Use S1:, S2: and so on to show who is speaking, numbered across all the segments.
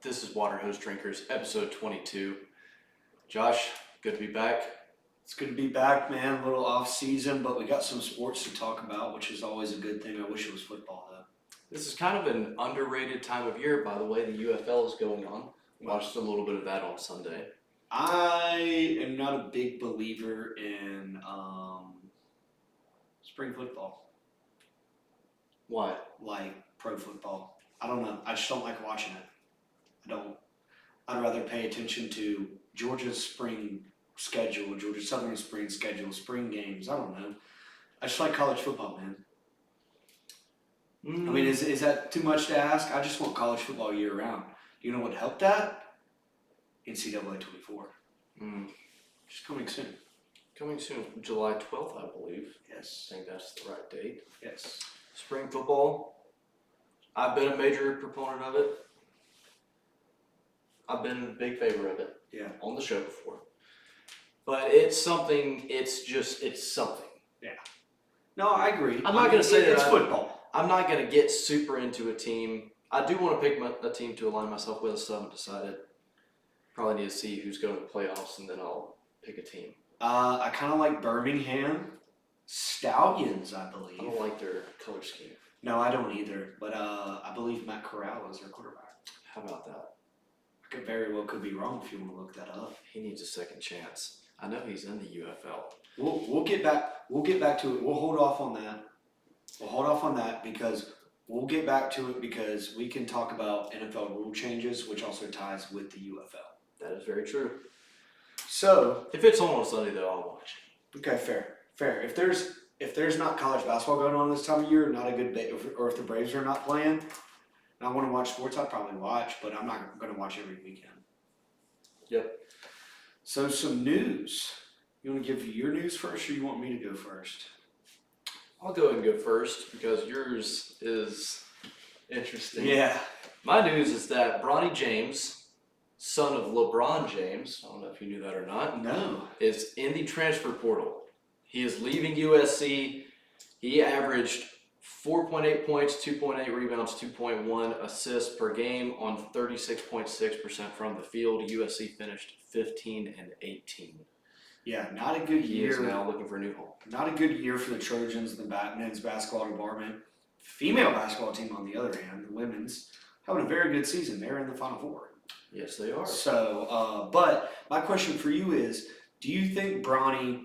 S1: This is Water Hose Drinkers, episode 22. Josh, good to be back.
S2: It's good to be back, man. A little off season, but we got some sports to talk about, which is always a good thing. I wish it was football, though.
S1: This is kind of an underrated time of year, by the way. The UFL is going on. Watched a little bit of that on Sunday.
S2: I am not a big believer in spring football,
S1: Why?
S2: like pro football. I don't know. I just don't like watching it. I'd rather pay attention to Georgia's spring schedule, Georgia Southern spring schedule, spring games. I don't know. I just like college football, man. I mean, is that too much to ask? I just want college football year round. You know what helped that? NCAA 24. Just coming soon.
S1: Coming soon, July 12th, I believe.
S2: Yes.
S1: I think that's the right date.
S2: Yes.
S1: Spring football, I've been a major proponent of it. I've been a big favor of it.
S2: Yeah.
S1: On the show before. But it's something, it's something.
S2: No, I agree.
S1: I'm not gonna say that
S2: it's
S1: I-
S2: football.
S1: I'm not going to get super into a team. I do want to pick a team to align myself with, so I haven't decided. Probably need to see who's going to the playoffs, and then I'll pick a team.
S2: I kind of like Birmingham Stallions, I
S1: I
S2: believe.
S1: don't like their color scheme.
S2: No, I don't either. But I believe Matt Corral is their quarterback.
S1: How about that?
S2: I could be wrong if you want to look that up.
S1: He needs a second chance. I know he's in the UFL.
S2: We'll get back to it. We'll hold off on that because we'll get back to it because we can talk about NFL rule changes, which also ties with the UFL.
S1: That is very true.
S2: So,
S1: If it's on Sunday, though, I'll watch.
S2: okay, fair. If there's not college basketball going on this time of year, not a good day, or if the Braves are not playing, and I want to watch sports, I'd probably watch, but I'm not going to watch every weekend.
S1: Yep.
S2: So some news. You want to give your news first, or you want me to go first?
S1: I'll go ahead and go first because yours is interesting.
S2: Yeah.
S1: My news is that Bronny James, son of LeBron James, I don't know if you knew that or not,
S2: No.
S1: is in the transfer portal. He is leaving USC. He averaged 4.8 points, 2.8 rebounds, 2.1 assists per game on 36.6% from the field. USC finished 15-18.
S2: Yeah, not a good
S1: He is
S2: year.
S1: now looking for a new home.
S2: Not a good year for the Trojans, the men's basketball department. Female basketball team, on the other hand, the women's, having a very good season. They're in the Final Four.
S1: Yes, they are.
S2: So, but my question for you is, do you think Bronny,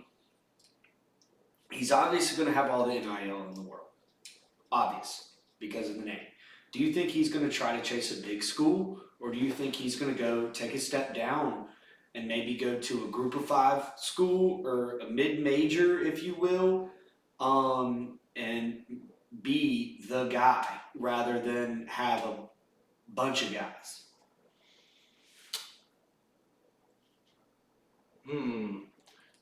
S2: he's obviously going to have all the NIL in the world. Obvious, because of the name. Do you think he's going to try to chase a big school, or do you think he's going to go take a step down and maybe go to a group of 5 school or a mid-major, if you will, and be the guy rather than have a bunch of guys?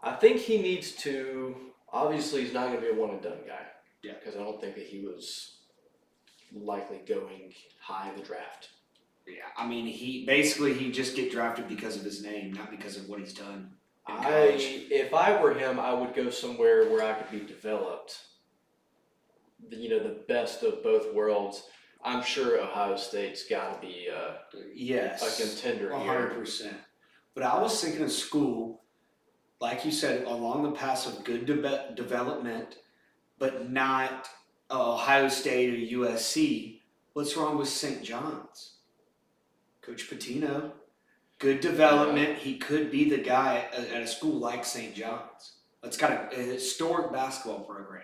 S1: I think he needs to. Obviously, he's not going to be a one and done guy.
S2: Yeah.
S1: Because I don't think that he was likely going high in the draft.
S2: Yeah, I mean, he just get drafted because of his name, not because of what he's done in college.
S1: If I were him, I would go somewhere where I could be developed. The best of both worlds. I'm sure Ohio State's got to be
S2: Yes,
S1: a contender here.
S2: 100%. But I was thinking of school, like you said, along the path of good development, but not Ohio State or USC. What's wrong with St. John's? Coach Pitino, good development. Yeah. He could be the guy at a school like St. John's. It's got a historic basketball program.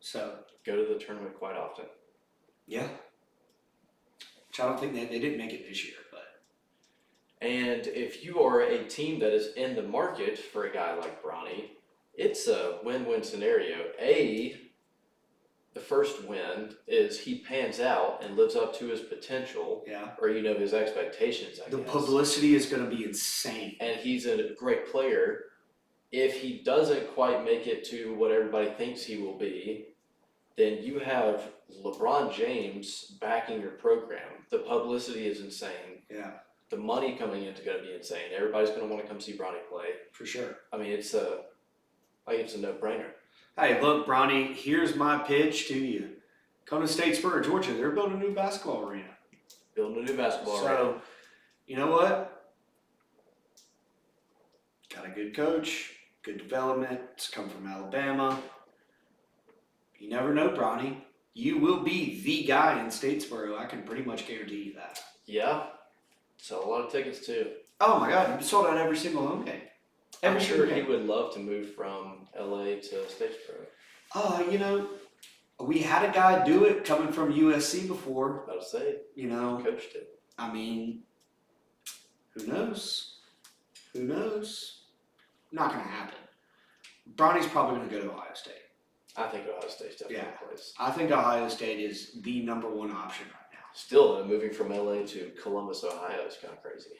S2: So
S1: go to the tournament quite often.
S2: Yeah. Which I don't think they didn't make it this year, but.
S1: And if you are a team that is in the market for a guy like Bronny, it's a win-win scenario. The first win is he pans out and lives up to his potential, or his expectations. I guess.
S2: The publicity is going to be insane,
S1: and he's a great player. If he doesn't quite make it to what everybody thinks he will be, then you have LeBron James backing your program. The publicity is insane.
S2: Yeah.
S1: The money coming in is going to be insane. Everybody's going to want to come see Bronny play.
S2: For sure.
S1: I mean, it's a no-brainer.
S2: Hey, look, Bronny, here's my pitch to you. Come to Statesboro, Georgia. They're building a new basketball arena.
S1: Building a new basketball arena.
S2: So, you know what? Got a good coach, good development. It's come from Alabama. You never know, Bronny. You will be the guy in Statesboro. I can pretty much guarantee you that.
S1: Yeah. Sell a lot of tickets too.
S2: Oh my God, you sold out every single home game.
S1: I'm
S2: Every
S1: sure
S2: single
S1: he
S2: game.
S1: would love to move from LA to Statesboro.
S2: You know, we had a guy do it coming from USC before.
S1: About to say,
S2: You know,
S1: coached it.
S2: I mean, who knows? Who knows? Not going to happen. Bronny's probably going to go to Ohio State.
S1: I think Ohio State's definitely
S2: Yeah.
S1: a place.
S2: I think Ohio State is the number one option right now.
S1: Still, though, moving from LA to Columbus, Ohio is kind of crazy.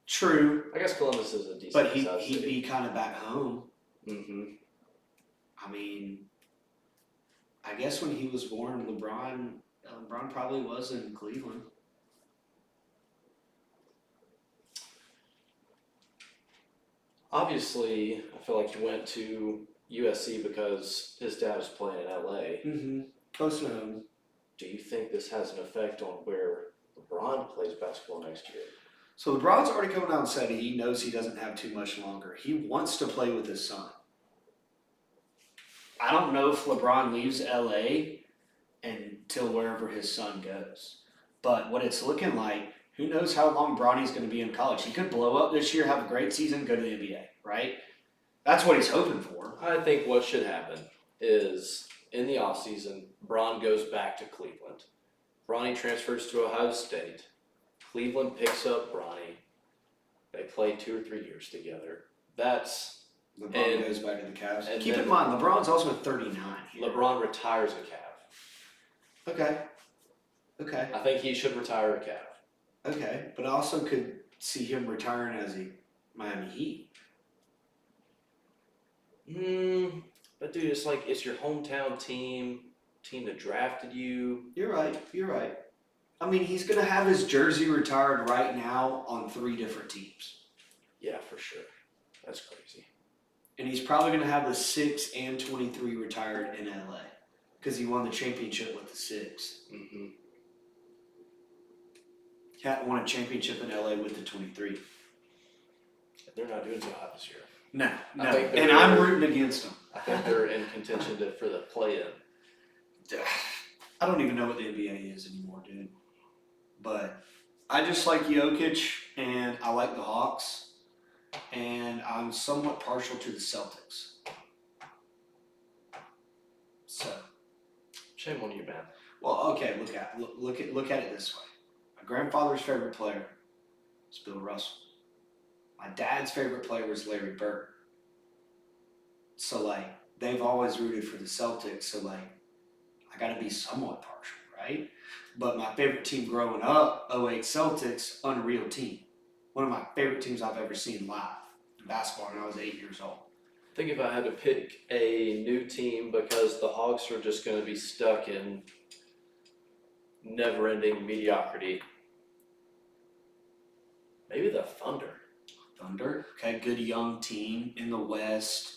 S2: True,
S1: I guess Columbus is a decent
S2: but
S1: sized
S2: he'd
S1: city.
S2: be kind of back home.
S1: Mm-hmm.
S2: I mean, I guess when he was born, LeBron probably was in Cleveland.
S1: Obviously, I feel like he went to USC because his dad was playing in LA.
S2: Mm-hmm. Close to home.
S1: Do you think this has an effect on where LeBron plays basketball next year?
S2: So LeBron's already coming out and said he knows he doesn't have too much longer. He wants to play with his son. I don't know if LeBron leaves LA until wherever his son goes. But what it's looking like, who knows how long Bronny's going to be in college. He could blow up this year, have a great season, go to the NBA, right? That's what he's hoping for.
S1: I think what should happen is in the offseason, Bron goes back to Cleveland. Bronny transfers to Ohio State. Cleveland picks up Bronny. They play 2 or 3 years together. That's
S2: LeBron goes back to the Cavs.
S1: and
S2: Keep
S1: then-
S2: in mind, LeBron's also 39 here.
S1: LeBron retires a Cav.
S2: Okay.
S1: I think he should retire a Cav.
S2: Okay. But I also could see him retiring as a Miami Heat.
S1: But dude, it's like it's your hometown team that drafted you.
S2: You're right. I mean, he's going to have his jersey retired right now on 3 different teams.
S1: Yeah, for sure. That's crazy.
S2: And he's probably going to have the 6 and 23 retired in LA because he won the championship with the 6.
S1: Mm-hmm.
S2: He hadn't won a championship in LA with the 23.
S1: They're not doing so hot this year.
S2: No.
S1: I think
S2: And
S1: they're-
S2: I'm rooting against him.
S1: I think they're in contention for the play-in.
S2: I don't even know what the NBA is anymore, dude. But I just like Jokic and I like the Hawks. And I'm somewhat partial to the Celtics. So,
S1: Shame on you, man.
S2: well, okay, look at it this way. My grandfather's favorite player was Bill Russell. My dad's favorite player was Larry Bird. So like they've always rooted for the Celtics, so like I gotta be somewhat partial, right? But my favorite team growing up, 08 Celtics, unreal team. One of my favorite teams I've ever seen live in basketball when I was 8 years old.
S1: I think if I had to pick a new team because the Hawks are just going to be stuck in never-ending mediocrity, maybe the Thunder.
S2: Thunder, okay, good young team in the West.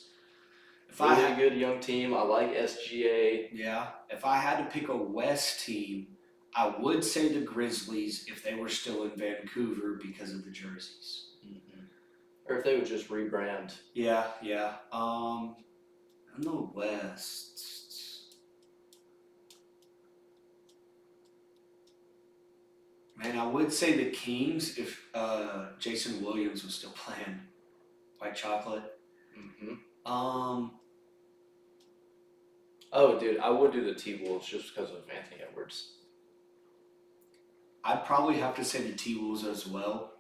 S2: If
S1: Really
S2: I had,
S1: good young team. I like SGA.
S2: yeah, if I had to pick a West team, I would say the Grizzlies if they were still in Vancouver because of the jerseys.
S1: Or if they would just rebrand.
S2: Yeah. In the West. Man, I would say the Kings if Jason Williams was still playing. White chocolate.
S1: Mm-hmm. Oh, dude, I would do the T-Wolves just because of Anthony Edwards.
S2: I'd probably have to say the T-Wolves as well.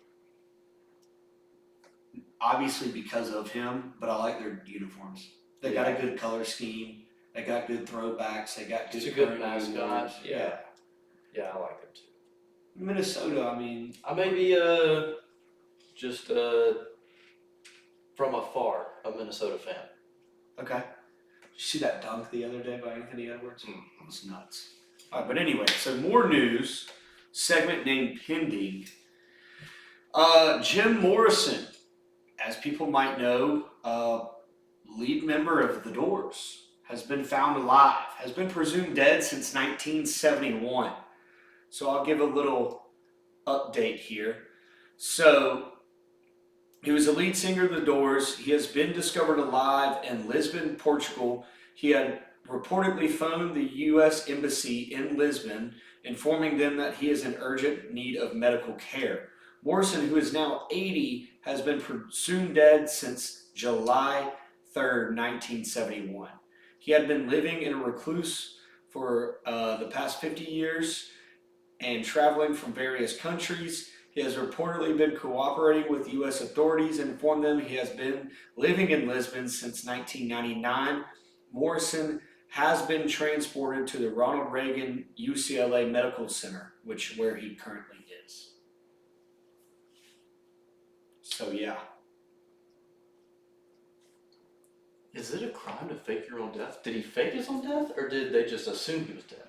S2: Obviously because of him, but I like their uniforms. They got a good color scheme. They got good throwbacks. They got good.
S1: It's a good
S2: current
S1: mascot.
S2: uniforms.
S1: Yeah. Yeah, I like them too.
S2: Minnesota, I mean,
S1: I may be just from afar a Minnesota fan.
S2: okay. Did you see that dunk the other day by Anthony Edwards?
S1: Mm.
S2: It was nuts. All right, but anyway, so more news. Segment named Pending. Jim Morrison, as people might know, lead member of The Doors, has been found alive, has been presumed dead since 1971. So I'll give a little update here. So he was the lead singer of The Doors. He has been discovered alive in Lisbon, Portugal. He had reportedly phoned the U.S. Embassy in Lisbon, informing them that he is in urgent need of medical care. Morrison, who is now 80, has been presumed dead since July 3rd, 1971. He had been living in a recluse for the past 50 years and traveling from various countries. He has reportedly been cooperating with U.S. authorities and informed them he has been living in Lisbon since 1999. Morrison has been transported to the Ronald Reagan UCLA Medical Center, where he currently is. So yeah.
S1: Is it a crime to fake your own death? Did he fake his own death, or did they just assume he was dead?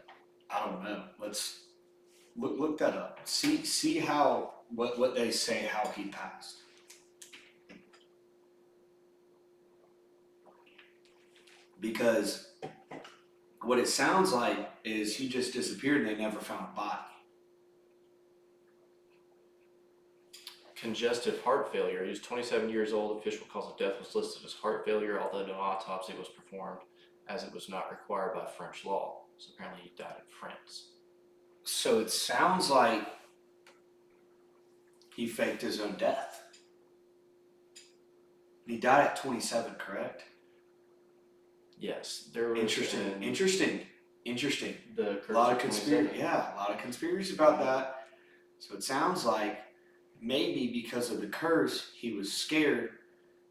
S2: I don't know. Let's look that up. See how what they say how he passed. Because what it sounds like is he just disappeared and they never found a body.
S1: Congestive heart failure. He was 27 years old. Official cause of death was listed as heart failure, although no autopsy was performed, as it was not required by French law. So apparently he died in France.
S2: So it sounds like he faked his own death. He died at 27, correct?
S1: Yes, there was
S2: Interesting.
S1: The
S2: A lot of
S1: 27.
S2: conspiracy. Yeah, a lot of conspiracies about that. So it sounds like maybe because of the curse, he was scared.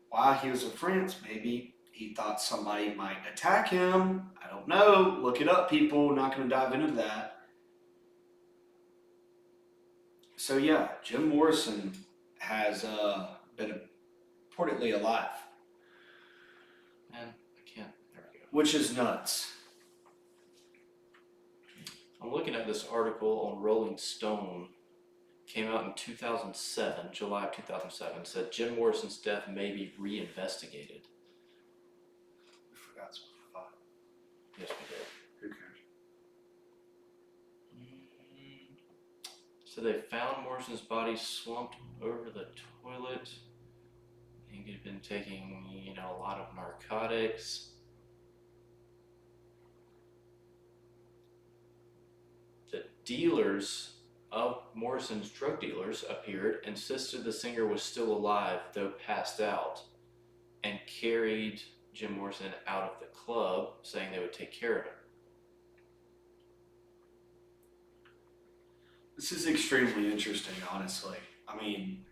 S2: While he was in France, maybe he thought somebody might attack him. I don't know. Look it up, people. Not going to dive into that. So yeah, Jim Morrison has been reportedly alive,
S1: Man, I can't. There we go.
S2: which is nuts.
S1: I'm looking at this article on Rolling Stone. Came out in 2007, July of 2007. Said Jim Morrison's death may be reinvestigated.
S2: I forgot some thought.
S1: Yes, we did.
S2: Who cares?
S1: So they found Morrison's body slumped over the toilet. He had been taking, a lot of narcotics. The dealers of Morrison's drug dealers appeared, insisted the singer was still alive, though passed out, and carried Jim Morrison out of the club, saying they would take care of him.
S2: This is extremely interesting, honestly. I mean,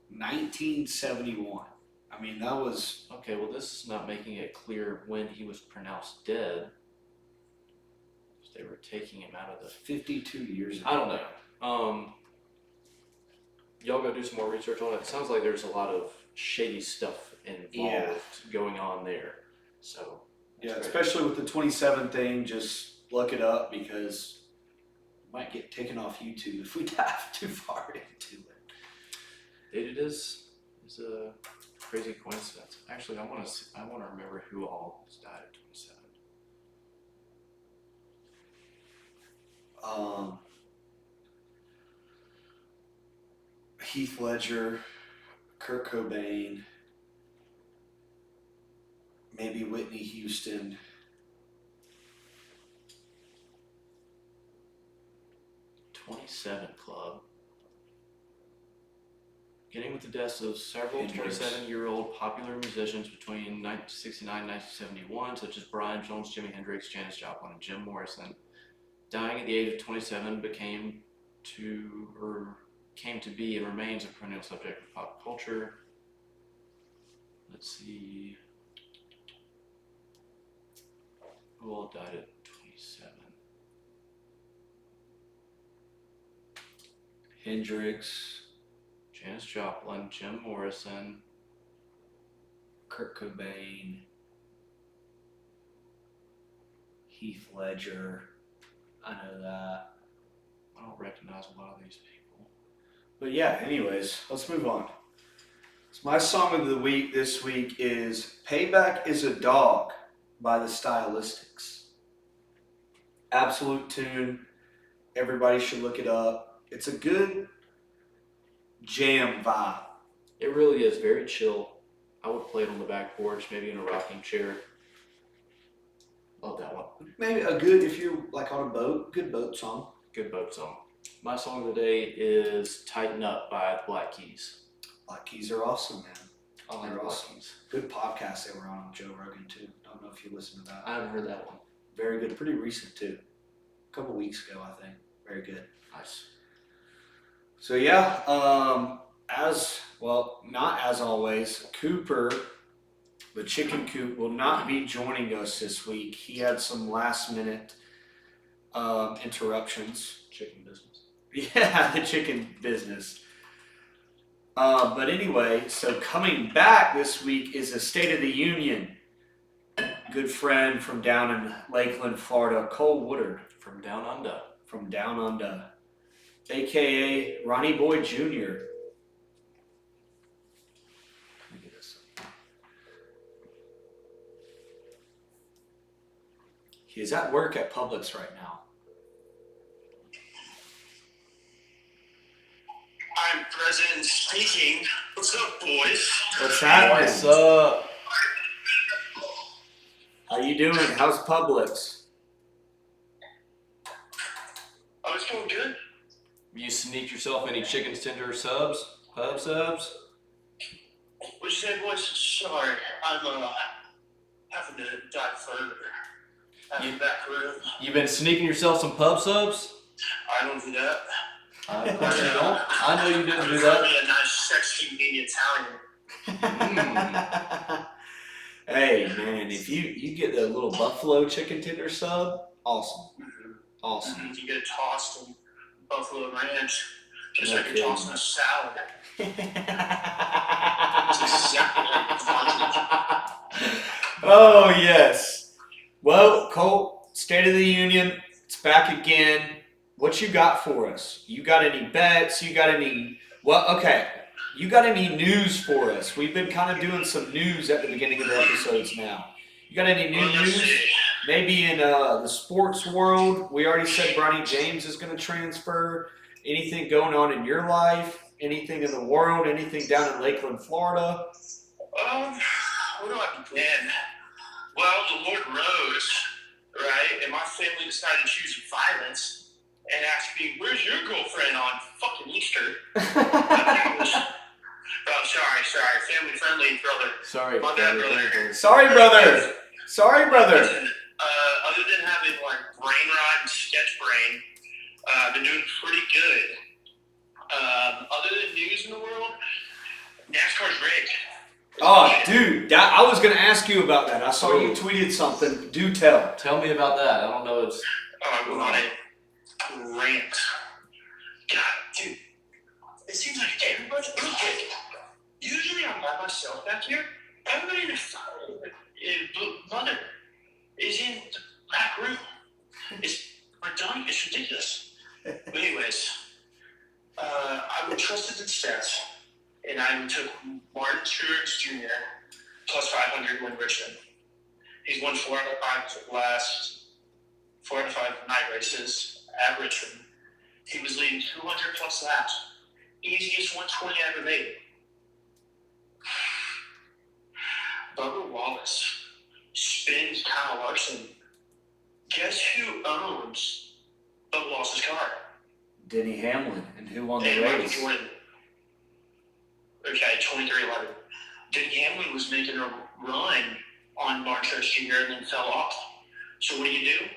S2: 1971. I mean, that was...
S1: Okay, well, this is not making it clear when he was pronounced dead. They were taking him out of the...
S2: 52 years ago.
S1: I don't know. Y'all go do some more research on it. It sounds like there's a lot of shady stuff involved going on there. So...
S2: Yeah,
S1: great.
S2: especially with the 27 thing, just look it up because it might get taken off YouTube if we dive too far into it.
S1: It is a crazy coincidence. Actually, I want to remember who all has died at 27.
S2: Heath Ledger, Kurt Cobain, maybe Whitney Houston.
S1: '27 Club. Beginning with the deaths of several
S2: Hendrix.
S1: 27-year-old popular musicians between 1969 and 1971, such as Brian Jones, Jimi Hendrix, Janis Joplin, and Jim Morrison. Dying at the age of 27 came to be and remains a perennial subject of pop culture. Let's see. Who all died at 27?
S2: Hendrix,
S1: Janis Joplin, Jim Morrison,
S2: Kurt Cobain, Heath Ledger. I know that.
S1: I don't recognize a lot of these people.
S2: But yeah, anyways, let's move on. So my song of the week this week is Payback is a Dog by the Stylistics. Absolute tune. Everybody should look it up. It's a good jam vibe.
S1: It really is very chill. I would play it on the back porch, maybe in a rocking chair. Love that one.
S2: Maybe a good, if you're like on a boat, good boat song.
S1: Good boat song. My song of the day is Tighten Up by the Black Keys.
S2: Black Keys are awesome, man.
S1: I like
S2: They're
S1: Black
S2: awesome.
S1: Keys.
S2: Good podcast they were on with Joe Rogan too. Don't know if you listened to that.
S1: I haven't heard that one.
S2: Very good. Pretty recent too. A couple weeks ago, I think. Very good.
S1: Nice.
S2: So yeah, as well, not as always, Cooper, the chicken coop, will not be joining us this week. He had some last minute interruptions.
S1: Chicken business.
S2: Yeah, the chicken business. But anyway, so coming back this week is a State of the Union. Good friend from down in Lakeland, Florida, Cole Woodard.
S1: From Down Under.
S2: From Down Under, a.k.a. Ronnie Boy Jr. Let me get this. He is at work at Publix right now.
S3: I'm President speaking. What's up, boys?
S2: What's happening?
S1: What's up?
S2: How you doing? How's Publix?
S3: Oh, it's going good.
S1: You sneaked yourself any chicken tender subs? Pub subs?
S3: What'd you say, boys? Sorry, I'm having to dive further. Out of the back room.
S1: You been sneaking yourself some pub subs?
S3: I don't do that.
S1: Of course you don't. I know you didn't do
S3: I'm
S1: that.
S3: a nice, sexy, mean Italian.
S2: Hey man, if you get the little buffalo chicken tender sub, awesome. Awesome.
S3: You get it tossed in buffalo ranch, just
S1: No
S3: like you're
S1: kidding.
S3: tossing a salad. That's exactly what you wanted.
S2: Oh yes. Well, Colt, State of the Union, it's back again. What you got for us? You got any bets? You got any? Well, okay. You got any news for us? We've been kind of doing some news at the beginning of the episodes now. You got any new
S3: Well, let's
S2: news?
S3: see.
S2: Maybe in the sports world, we already said Bronny James is going to transfer. Anything going on in your life? Anything in the world? Anything down in Lakeland, Florida?
S3: Where do I begin? Well, the Lord rose, right? And my family decided to choose violence and asked me, "Where's your girlfriend on fucking Easter?" Oh, sorry, family friendly, brother.
S1: Sorry,
S3: My bad, brother.
S2: Sorry, brother. Sorry, brother.
S3: Listen, other than having like brain rot and sketch brain, I've been doing pretty good. Other than news in the world, NASCAR's rigged.
S2: Oh, dude, I was going to ask you about that. I saw you tweeted something. Do tell.
S1: Tell me about that. I don't know. It's
S3: I'm on a rant. God, dude, it seems like everybody. Real quick, usually I'm by myself back here. Everybody in the mother is in the back room. It's redundant. It's ridiculous. But anyways, I would trusted the stats, and I took Martin Truex Jr. plus 500 win Richmond. He's won 4 out of 5 last 4 out of 5 night races at Richmond. He was leading 200 plus laps. Easiest 120 I ever made. Bubba Wallace spins Kyle Larson. Guess who owns Bubba Wallace's car?
S2: Denny Hamlin. And who won the
S3: And Michael
S2: race?
S3: Jordan. Okay, 23-11. Denny Hamlin was making a run on Martin Truex Jr. and then fell off. So what do?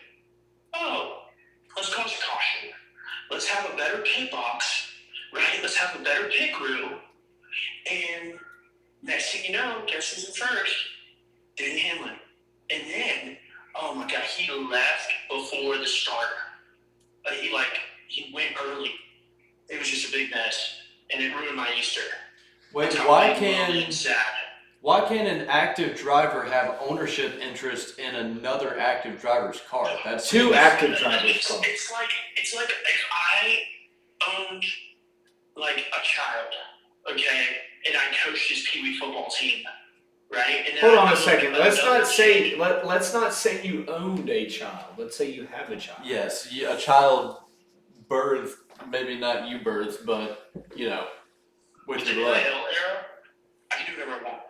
S3: Oh, let's cause a caution. Let's have a better pit box, right? Let's have a better pit crew. And next thing you know, guess who's in first? Denny Hamlin. And then, oh my God, he left before the start. He went early. It was just a big mess. And it ruined my Easter.
S1: wait.
S3: That's how
S1: Why
S3: lonely
S1: can
S3: and sad.
S1: Why can't an active driver have ownership interest in another active driver's car? That's
S2: Two active
S3: It's
S2: drivers.
S3: it's like if I owned like a child, okay, and I coached his pee wee football team, right? And then
S2: Hold
S3: I
S2: on a
S3: owned
S2: second. Let's
S3: another
S2: not say
S3: team.
S2: let's not say you owned a child. Let's say you have a child.
S1: Yes, a child birthed maybe not you birds, but you know, with
S3: With the
S1: your leg.
S3: NIL era, I can do whatever I want.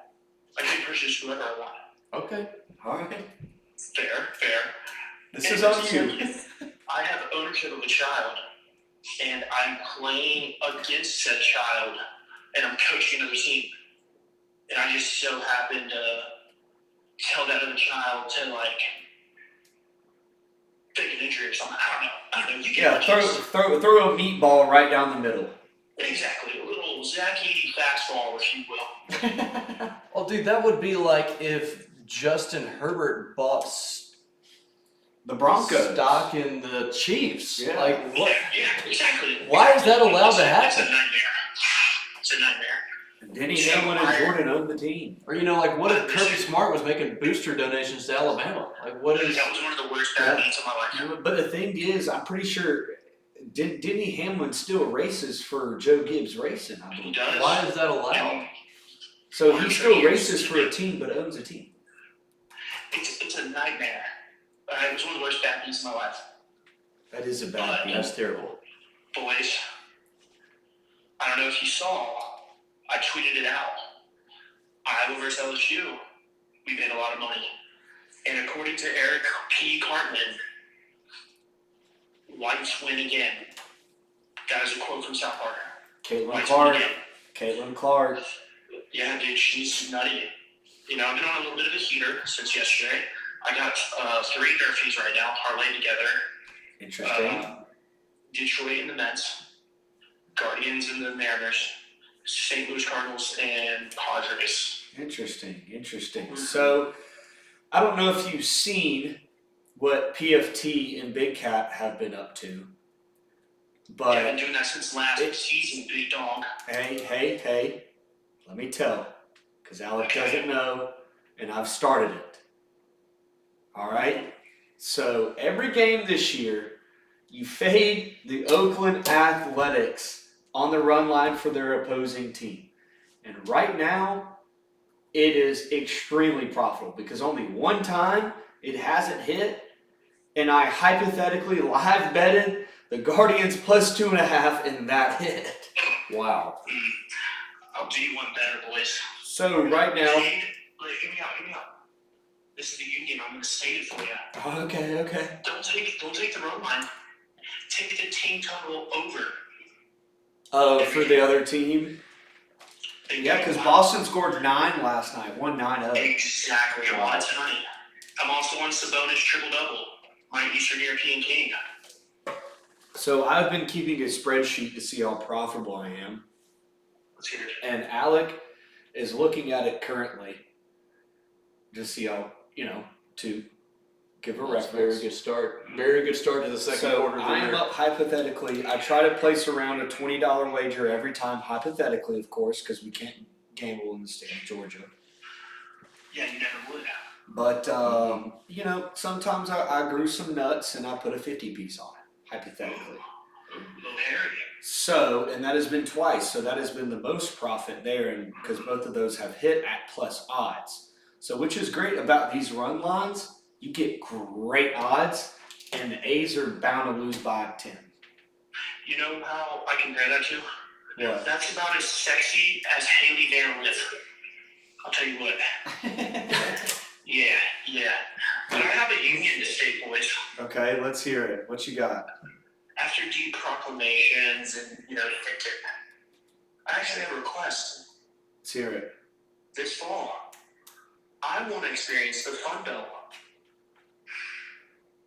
S3: I can purchase whoever I want.
S1: Okay.
S2: Alright.
S3: Fair.
S2: This
S3: And
S2: is on
S3: it's
S2: you.
S3: like, I have ownership of a child, and I'm playing against said child, and I'm coaching another team. And I just so happen to tell that other child to like fake an injury or something. I don't know. You get
S2: Yeah,
S3: my gist.
S2: throw a meatball right down the middle.
S3: Exactly. A little Zach Edey fastball, if you will.
S1: Well, dude, that would be like if Justin Herbert bought
S2: The Broncos.
S1: stock in the Chiefs.
S2: Yeah.
S1: Like what?
S3: Yeah, exactly.
S1: Why is that allowed to
S3: It's a
S1: happen?
S3: nightmare. It's a nightmare.
S2: Denny Hamlin and Jordan owned the team.
S1: Or you know, like what if Kirby Smart was making booster donations to Alabama? Like what is?
S3: That was one of the worst bad beats of my life.
S2: But the thing is, I'm pretty sure Denny Hamlin still races for Joe Gibbs Racing, I
S3: He
S2: believe.
S3: does.
S1: Why is that allowed?
S2: So he still races for a team, but owns a team.
S3: It's a nightmare. It was one of the worst bad beats of my life.
S2: That is a bad beat.
S1: That's terrible.
S3: Boys, I don't know if you saw, I tweeted it out. Iowa versus LSU, we made a lot of money. And according to Eric P. Cartman, Whites win again. That is a quote from South Park.
S2: Caitlin
S3: Whites
S2: Clark.
S3: win again.
S2: Caitlin Clark.
S3: Yeah, dude, she's nutty. You know, I've been on a little bit of a heater since yesterday. I got 3 Nerfies right now, parlayed together.
S2: Interesting.
S3: Detroit and the Mets, Guardians and the Mariners, St. Louis Cardinals, and Padres.
S2: Interesting. So, I don't know if you've seen what PFT and Big Cat have been up to, but
S3: Yeah, I've been doing that since last season, big dog.
S2: hey, let me tell, because Alec
S3: Okay.
S2: doesn't know, and I've started it. All right? So, every game this year, you fade the Oakland Athletics on the run line for their opposing team. And right now, it is extremely profitable because only one time it hasn't hit, and I hypothetically live betted the Guardians plus 2.5, and that hit.
S1: Wow.
S3: I'll do you one better, boys.
S2: So right now,
S3: Fade, hear me out. This is the Union. I'm going to state it for you.
S2: okay.
S3: Don't take the run line. Take the team total over.
S2: For the other team,
S3: They
S2: yeah,
S3: do
S2: because
S3: not-
S2: Boston scored 9 last night, won 9-0.
S3: Exactly. I'm on tonight. I'm also on Sabonis triple-double. My Eastern European king.
S2: So I've been keeping a spreadsheet to see how profitable I am,
S3: Let's hear it.
S2: and Alec is looking at it currently to see how, to give a
S1: That's a
S2: reference.
S1: very good start. Very good start to the second
S2: So
S1: quarter of the
S2: I am
S1: year.
S2: up hypothetically. I try to place around a $20 wager every time, hypothetically, of course, because we can't gamble in the state of Georgia.
S3: Yeah, you never would have.
S2: But sometimes I grew some nuts and I put a 50 piece on it, hypothetically.
S3: Little hairy.
S2: So, and that has been twice. So that has been the most profit there, and because both of those have hit at plus odds. So, which is great about these run lines, you get great odds, and the A's are bound to lose by 10.
S3: You know how I compare that to?
S2: What?
S3: That's about as sexy as Haley Van Lith. I'll tell you what. Yeah. But I have a union to state, boys.
S2: Okay, let's hear it. What you got?
S3: After deep proclamations and, I actually have a request.
S2: Let's hear it.
S3: This fall, I want to experience the Fun Belt.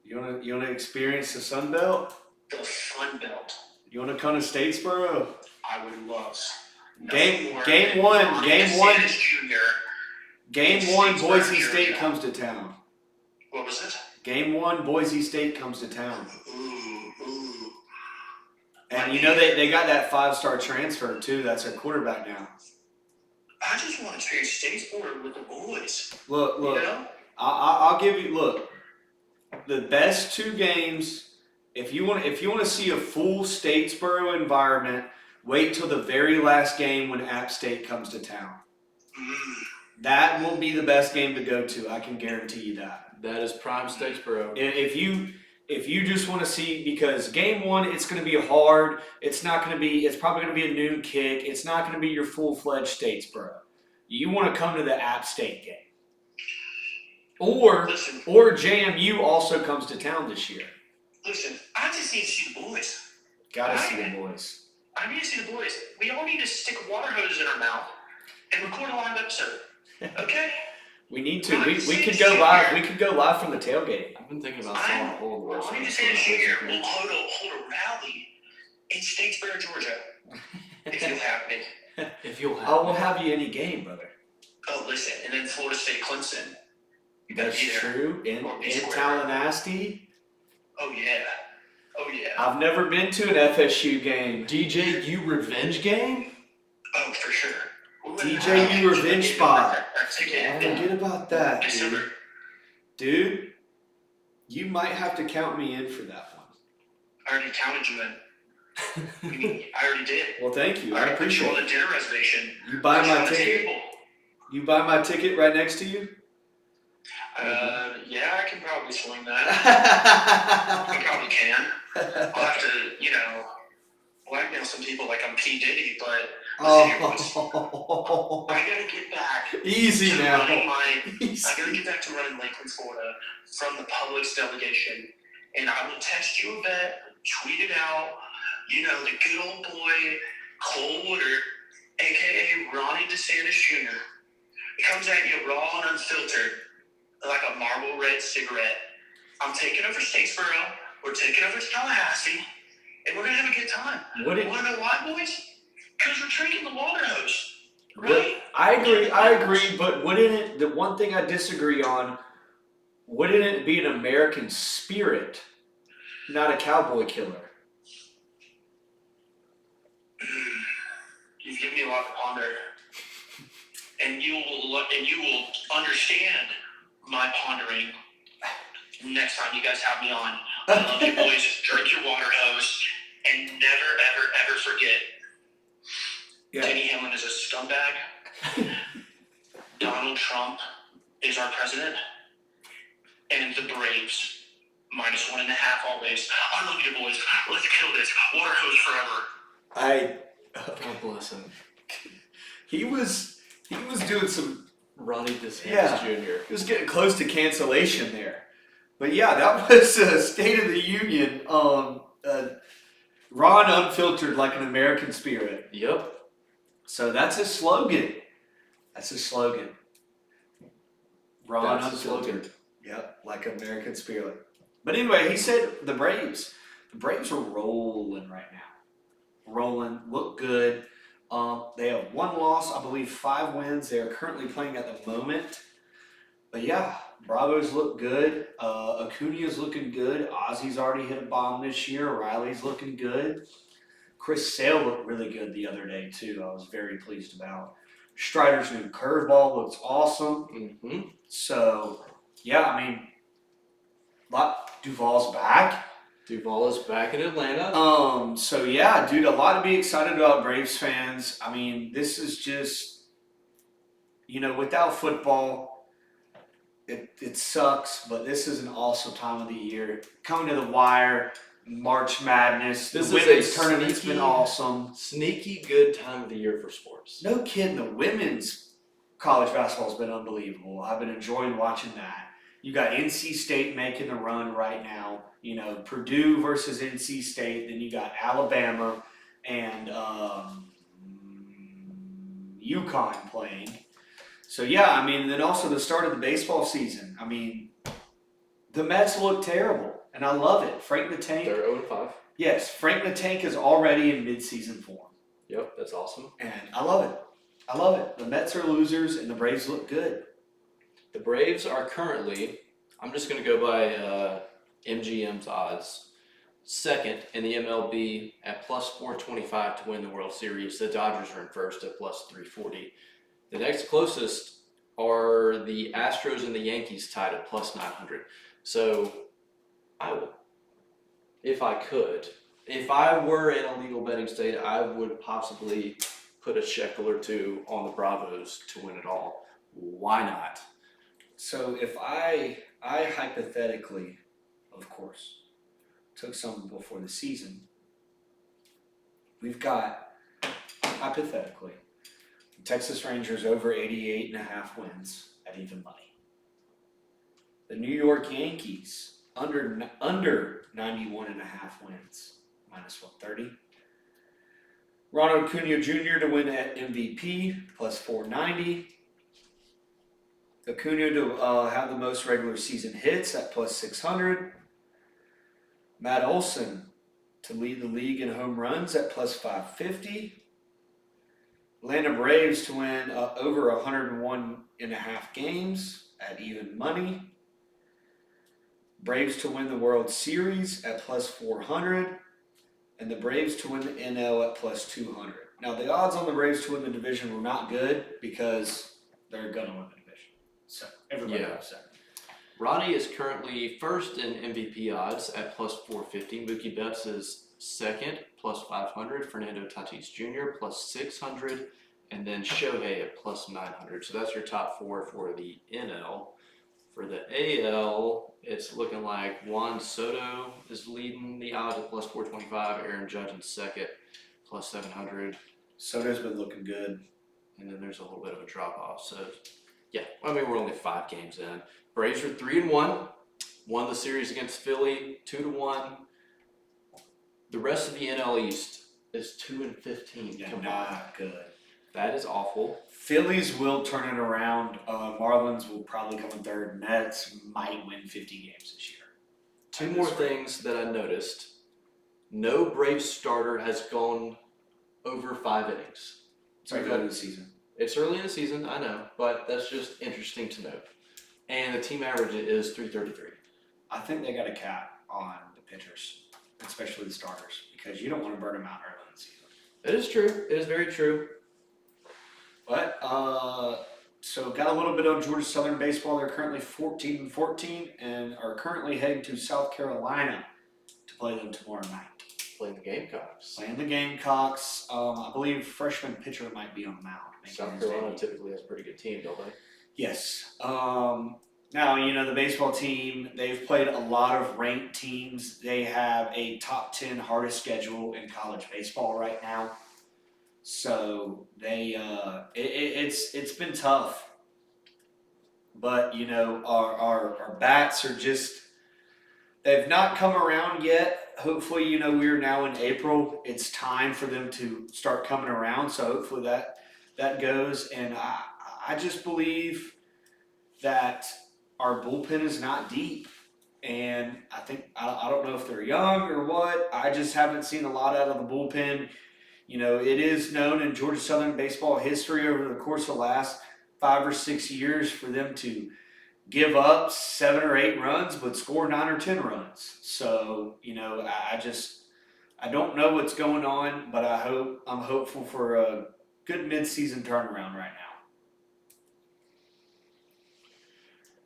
S2: You wanna experience the Sun Belt?
S3: The Fun Belt.
S2: You wanna come to Statesboro?
S3: I would love.
S2: Game
S3: more
S2: one,
S3: than Ronnie
S2: game one.
S3: DeSantis Jr.
S2: Game 1,
S3: Statesboro,
S2: Boise State
S3: Georgia.
S2: comes to town.
S3: What was it?
S2: Game 1, Boise State comes to town.
S3: Ooh.
S2: And they got that 5-star transfer too. That's their quarterback now.
S3: I just want to experience Statesboro with the boys.
S2: Look,
S3: You know?
S2: I'll give you the best 2 games. If you want to see a full Statesboro environment, wait till the very last game when App State comes to town. That will be the best game to go to. I can guarantee you that.
S1: That is prime Statesboro.
S2: If if you just want to see, because game one, it's going to be hard. It's probably going to be a noon kick. It's not going to be your full-fledged Statesboro. You want to come to the App State game. Or
S3: Listen,
S2: JMU also comes to town this year.
S3: listen, I just need to see the boys.
S2: Gotta see the boys.
S3: I need to see the boys. We all need to stick a water hose in our mouth and record a live episode. Okay?
S2: We need to. We could go live. We could go live from the tailgate.
S1: I've been thinking about selling a whole
S3: Well, I need to say this year, we'll hold a rally in Statesboro, Georgia. If you'll have me.
S1: If you'll have
S2: I will have you any game, brother.
S3: Oh, listen, and then Florida State, Clemson. You better
S2: That's
S3: be there.
S2: true. In
S3: Or be square.
S2: Tallahassee,
S3: Oh, yeah. Oh, yeah.
S2: I've never been to an FSU game.
S1: DJU revenge game?
S3: Oh, for sure.
S2: DJU revenge spot.
S3: Again.
S2: Forget about that, dude.
S3: December.
S2: Dude, you might have to count me in for that one.
S3: I already counted you in. I already did.
S2: Well, thank you. I
S3: already put you
S2: appreciate
S3: on
S2: it.
S3: the dinner reservation.
S2: You buy
S3: Put you
S2: my
S3: on the
S2: ticket.
S3: table.
S2: You buy my ticket right next to you.
S3: Yeah, I can probably swing that. I probably can. I'll have to, blackmail some people like I'm P. Diddy, but
S2: Oh,
S3: I gotta get back
S2: easy
S3: to
S2: now.
S3: running I
S2: Easy.
S3: gotta get back to running Lakeland, Florida from the Publix delegation. And I will text you a bet, tweet it out, the good old boy, Cole Woodard, aka Ronnie DeSantis Jr. It comes at you raw and unfiltered, like a marble red cigarette. I'm taking over Statesboro, we're taking over Tallahassee, and we're gonna have a good time.
S2: What
S3: You
S2: it,
S3: wanna know why, boys? Because we're drinking the water hose, right?
S2: I agree, but wouldn't it, the one thing I disagree on, wouldn't it be an American spirit, not a cowboy killer?
S3: You've given me a lot to ponder, and you will understand my pondering next time you guys have me on. I love you, boys. Drink your water hose, and never, ever, ever forget.
S2: Yeah.
S3: Denny Hamlin is a scumbag. Donald Trump is our president, and the Braves -1.5 always. I love you, boys. Let's kill this water hose forever.
S1: God bless him.
S2: He was doing some.
S1: Ronnie DeSantis
S2: Yeah.
S1: Jr.
S2: He was getting close to cancellation there. But yeah, that was State of the Union. Raw and unfiltered like an American spirit.
S1: Yep.
S2: So that's his slogan. Raw and
S1: That's his
S2: unfiltered. Yep, like American spirit. But anyway, he said the Braves are rolling right now. Rolling, look good. They have 1 loss, I believe 5 wins. They are currently playing at the moment. But yeah, Bravos look good. Acuna's looking good. Ozzy's already hit a bomb this year. Riley's looking good. Chris Sale looked really good the other day too. I was very pleased about. Strider's new curveball looks awesome.
S1: Mm-hmm.
S2: So yeah, I mean, Duvall's back.
S1: Duval is back in Atlanta.
S2: So yeah, dude, a lot to be excited about, Braves fans. I mean, this is just, without football, it sucks, but this is an awesome time of the year. Coming to the wire, March Madness,
S1: This
S2: the
S1: is
S2: women's
S1: a
S2: tournament's been
S1: sneaky-
S2: awesome.
S1: Sneaky good time of the year for sports.
S2: No kidding, the women's college basketball's been unbelievable. I've been enjoying watching that. You got NC State making the run right now. Purdue versus NC State. Then you got Alabama and UConn playing. So yeah, I mean, then also the start of the baseball season. I mean, the Mets look terrible, and I love it. Frank the Tank.
S1: They're 0-5.
S2: Yes, Frank the Tank is already in midseason form,
S1: Yep, that's awesome.
S2: and I love it. I love it. The Mets are losers, and the Braves look good.
S1: The Braves are currently, I'm just going to go by MGM's odds, second in the MLB at +425 to win the World Series. The Dodgers are in first at +340. The next closest are the Astros and the Yankees tied at +900. So I will, if I could, if I were in a legal betting state, I would possibly put a shekel or two on the Bravos to win it all. Why not?
S2: So if I hypothetically, of course, took some before the season. We've got, hypothetically, the Texas Rangers over 88.5 wins at even money. The New York Yankees under 91.5 wins, minus 130. Ronald Acuna Jr. to win at MVP, plus 490. Acuna to have the most regular season hits at plus 600. Matt Olson to lead the league in home runs at plus 550. Atlanta Braves to win over 101.5 games at even money. Braves to win the World Series at plus 400. And the Braves to win the NL at plus 200. Now, the odds on the Braves to win the division were not good because they're going to win the division. So, everybody knows that.
S1: Ronnie is currently first in MVP odds at plus 450. Mookie Betts is second, plus 500. Fernando Tatis Jr. plus 600. And then Shohei at plus 900. So that's your top four for the NL. For the AL, it's looking like Juan Soto is leading the odds at plus 425. Aaron Judge in second, plus 700.
S2: Soto's been looking good.
S1: And then there's a little bit of a drop off. So, yeah, I mean, we're only 5 games in. Braves are 3-1. Won the series against Philly 2-1. The rest of the NL East is 2-15
S2: Yeah,
S1: combined.
S2: not good.
S1: That is awful.
S2: Phillies will turn it around. Marlins will probably come in third. Mets might win 50 games this year.
S1: 2 more things that I noticed. No Braves starter has gone over 5 innings.
S2: It's early in the season.
S1: It's early in the season, I know, but that's just interesting to note. And the team average is 333.
S2: I think they got a cap on the pitchers, especially the starters, because you don't want to burn them out early in the season.
S1: It is true. It is very true.
S2: But, so got a little bit on Georgia Southern baseball. They're currently 14-14 and are currently heading to South Carolina to play them tomorrow night.
S1: Playing the Gamecocks.
S2: Playing the Gamecocks. I believe freshman pitcher might be on the mound.
S1: South Carolina typically has a pretty good team, don't they?
S2: Yes. Now, you know, the baseball team, they've played a lot of ranked teams. They have a top 10 hardest schedule in college baseball right now. So they it's been tough. But, you know, our bats are just, they've not come around yet. Hopefully, you know, we're now in April. It's time for them to start coming around. So hopefully that goes. And I just believe that our bullpen is not deep. And I think, I don't know if they're young or what. I just haven't seen a lot out of the bullpen. You know, it is known in Georgia Southern baseball history over the course of the last 5 or 6 years for them to give up 7 or 8 runs but score 9 or 10 runs. So, you know, I don't know what's going on, but I'm hopeful for a good mid-season turnaround right now.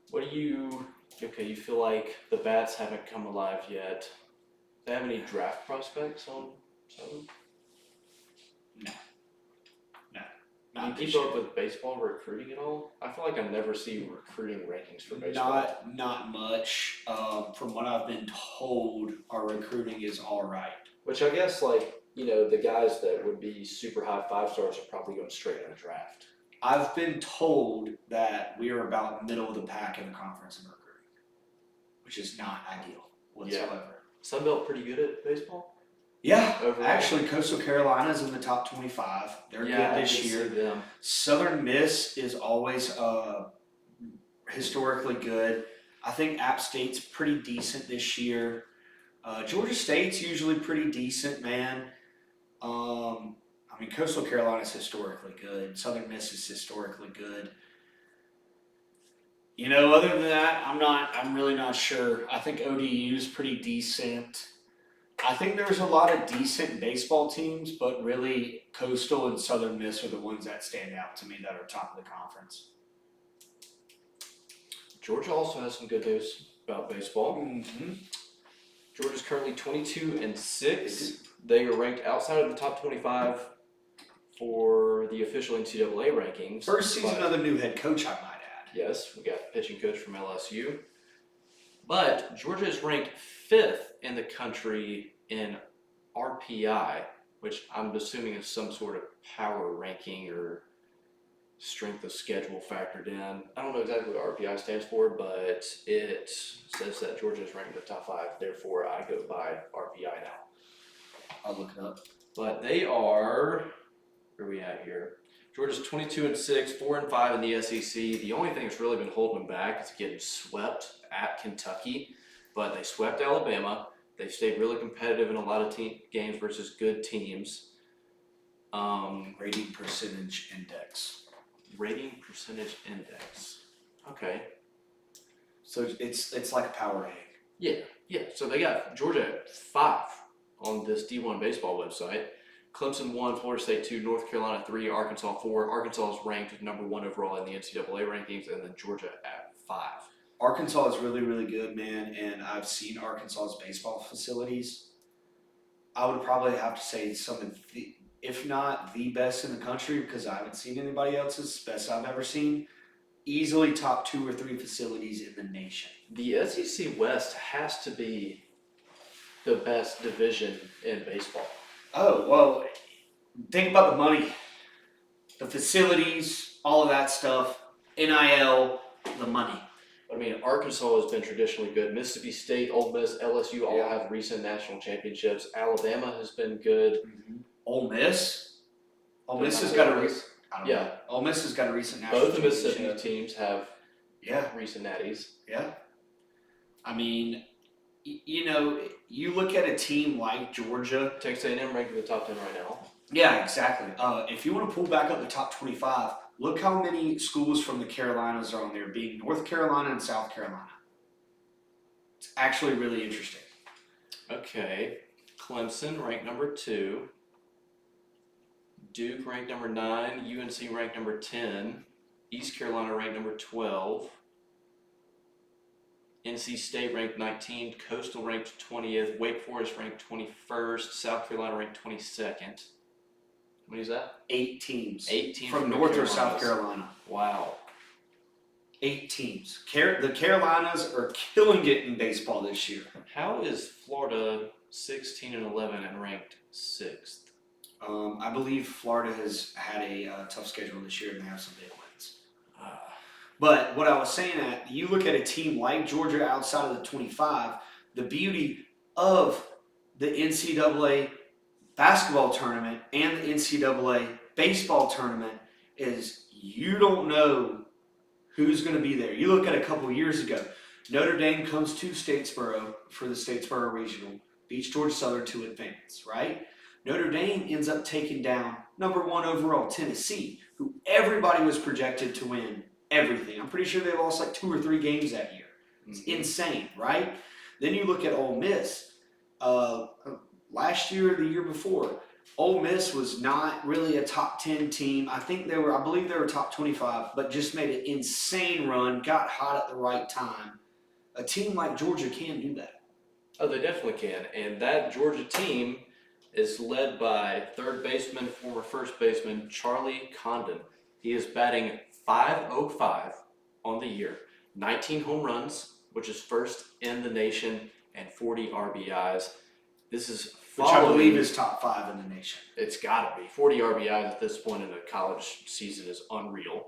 S1: What do you feel like the bats haven't come alive yet? Do they have any draft prospects on Southern?
S2: No.
S1: Do you
S2: Not
S1: keep
S2: this
S1: up
S2: year.
S1: with baseball recruiting at all? I feel like I never see recruiting rankings for baseball.
S2: Not much. From what I've been told, our recruiting is all right.
S1: Which I guess, like, you know, the guys that would be super high 5 stars are probably going straight in the draft.
S2: I've been told that we are about middle of the pack in the conference in recruiting, which is not ideal whatsoever.
S1: Sunbelt pretty good at baseball?
S2: Yeah,
S1: Overall.
S2: actually, Coastal Carolina's in the top 25. They're good this year.
S1: Them.
S2: Southern Miss is always historically good. I think App State's pretty decent this year. Georgia State's usually pretty decent, man. I mean, Coastal Carolina's historically good. Southern Miss is historically good. You know, other than that, I'm really not sure. I think ODU's pretty decent. I think there's a lot of decent baseball teams, but really Coastal and Southern Miss are the ones that stand out to me that are top of the conference.
S1: Georgia also has some good news about baseball.
S2: Mm-hmm.
S1: Georgia's currently 22-6. They are ranked outside of the top 25 for the official NCAA rankings.
S2: First season
S1: but-
S2: of the new head coach, I might add.
S1: Yes, we got pitching coach from LSU. But Georgia is ranked 5th in the country in RPI, which I'm assuming is some sort of power ranking or strength of schedule factored in. I don't know exactly what RPI stands for, but it says that Georgia is ranked in the top 5. Therefore, I go by RPI now.
S2: I'll look it up.
S1: But they are, where are we at here? Georgia's 22-6, 4-5 in the SEC. The only thing that's really been holding them back is getting swept at Kentucky, but they swept Alabama. They stayed really competitive in a lot of games versus good teams.
S2: Rating percentage index.
S1: Rating percentage index. Okay.
S2: So it's like a power rank.
S1: Yeah. So they got Georgia at 5 on this D1 baseball website. Clemson 1, Florida State 2, North Carolina 3, Arkansas 4. Arkansas is ranked number 1 overall in the NCAA rankings, and then Georgia at 5.
S2: Arkansas is really, really good, man, and I've seen Arkansas's baseball facilities. I would probably have to say some of the, if not the best in the country, because I haven't seen anybody else's best I've ever seen. Easily top 2 or 3 facilities in the nation.
S1: The SEC West has to be the best division in baseball.
S2: Oh, well, think about the money, the facilities, all of that stuff, NIL, the money.
S1: I mean, Arkansas has been traditionally good. Mississippi State, Ole Miss, LSU all
S2: Yeah.
S1: have recent national championships. Alabama has been good.
S2: Ole Miss? Ole Miss has
S1: They're
S2: got
S1: not
S2: a
S1: good.
S2: recent.
S1: Yeah.
S2: Ole Miss has got a recent national
S1: Both the Mississippi
S2: championship.
S1: teams have
S2: Yeah.
S1: recent natties.
S2: Yeah. I mean, you know, you look at a team like Georgia.
S1: Texas A&M ranked in the top 10 right now.
S2: Yeah, exactly. If you want to pull back up the top 25, look how many schools from the Carolinas are on there, being North Carolina and South Carolina. It's actually really interesting.
S1: Okay. Clemson ranked number 2. Duke ranked number 9. UNC ranked number 10. East Carolina ranked number 12. NC State ranked 19th. Coastal ranked 20th. Wake Forest ranked 21st. South Carolina ranked 22nd. What is that?
S2: 8 teams.
S1: 8 teams
S2: From
S1: the
S2: North or South
S1: Carolinas.
S2: Carolina.
S1: Wow.
S2: 8 teams. The Carolinas are killing it in baseball this year.
S1: How is Florida 16-11 and ranked 6th?
S2: I believe Florida has had a tough schedule this year and they have some big wins. But what I was saying that you look at a team like Georgia outside of the 25, the beauty of the NCAA basketball tournament and the NCAA baseball tournament is you don't know who's going to be there. You look at a couple years ago, Notre Dame comes to Statesboro for the Statesboro Regional, beats Georgia Southern to advance, right? Notre Dame ends up taking down number 1 overall Tennessee, who everybody was projected to win everything. I'm pretty sure they lost like 2 or 3 games that year. It's insane, right? Then you look at Ole Miss. Last year or the year before, Ole Miss was not really a top 10 team. I believe they were top 25, but just made an insane run, got hot at the right time. A team like Georgia can do that.
S1: Oh, they definitely can. And that Georgia team is led by third baseman, former first baseman, Charlie Condon. He is batting .505 on the year, 19 home runs, which is first in the nation, and 40 RBIs. This is
S2: Which I believe is top 5 in the nation.
S1: It's got to be. 40 RBIs at this point in a college season is unreal.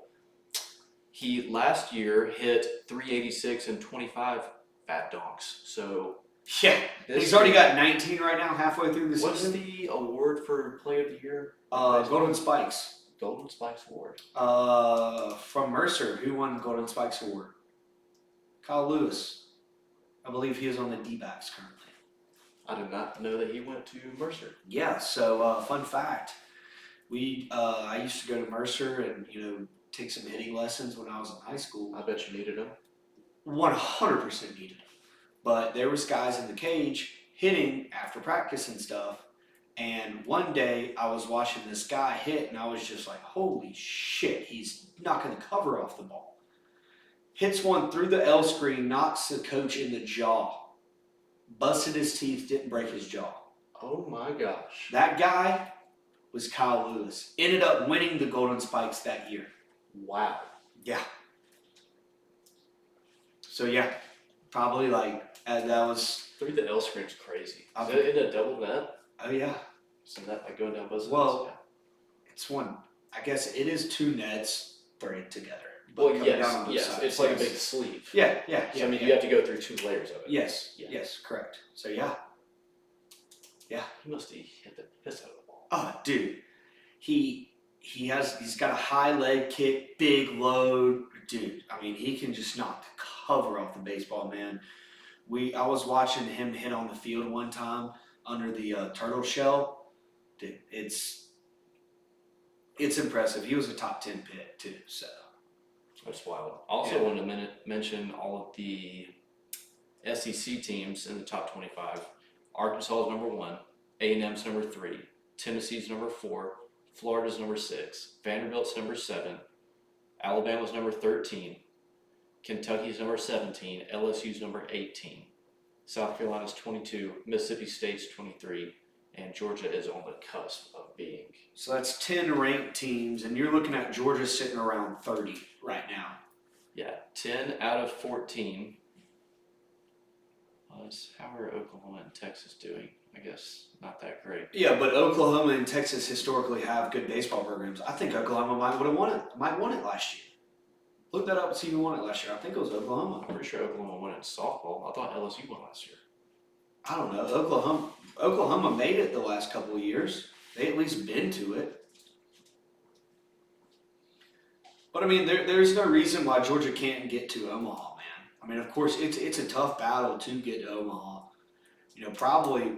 S1: He last year hit .386 and 25 fat donks. So
S2: Yeah, he's already got 19 right now, halfway through the
S1: what's
S2: season.
S1: the award for Player of the Year?
S2: Golden Spikes.
S1: Golden Spikes Award.
S2: From Mercer, who won Golden Spikes Award? Kyle Lewis. I believe he is on the D-backs currently.
S1: I did not know that he went to Mercer.
S2: Yeah, so fun fact. I used to go to Mercer and, take some hitting lessons when I was in high school.
S1: I bet you needed him.
S2: 100% needed them. But there was guys in the cage hitting after practice and stuff. And one day I was watching this guy hit and I was just like, holy shit, he's knocking the cover off the ball. Hits one through the L screen, knocks the coach in the jaw. Busted his teeth, didn't break his jaw.
S1: Oh my gosh.
S2: That guy was Kyle Lewis. Ended up winning the Golden Spikes that year.
S1: Wow.
S2: Yeah. So yeah, Probably that was.
S1: Through the L screen's crazy. Is
S2: Okay.
S1: it in a double net?
S2: Oh yeah.
S1: So that like going down both sides?
S2: Well, it's one. I guess it is two nets threaded together. but
S1: Well,
S2: coming down
S1: yes,
S2: on both
S1: yes.
S2: sides,
S1: It's like a
S2: yes.
S1: big sleeve.
S2: Yeah, yeah,
S1: So,
S2: yeah.
S1: I mean,
S2: yeah.
S1: you have to go through 2 layers of it.
S2: Yes,
S1: Yeah.
S2: yes, correct. So yeah.
S1: He must have hit the piss out of the ball.
S2: Oh, dude, he's got a high leg kick, big load, dude. I mean, he can just knock the cover off the baseball, man. I was watching him hit on the field one time under the turtle shell. Dude, it's impressive. He was a top 10 pick too. So
S1: That's wild. Also,
S2: Yeah.
S1: wanted to mention all of the SEC teams in the top 25. Arkansas is number 1, A&M's number 3, Tennessee's number 4, Florida's number 6, Vanderbilt's number 7, Alabama's number 13, Kentucky's number 17, LSU's number 18, South Carolina's 22, Mississippi State's 23, and Georgia is on the cusp of being.
S2: So that's 10 ranked teams, and you're looking at Georgia sitting around 30 right now.
S1: Yeah, 10 out of 14. How are Oklahoma and Texas doing? I guess not that great.
S2: Yeah, but Oklahoma and Texas historically have good baseball programs. I think Oklahoma might won it last year. Look that up and see who won it last year. I think it was Oklahoma.
S1: I'm pretty sure Oklahoma won it in softball. I thought LSU won last year.
S2: I don't know. Oklahoma made it the last couple of years. They at least been to it. But I mean, there's no reason why Georgia can't get to Omaha, man. I mean, of course, it's a tough battle to get to Omaha. You know, probably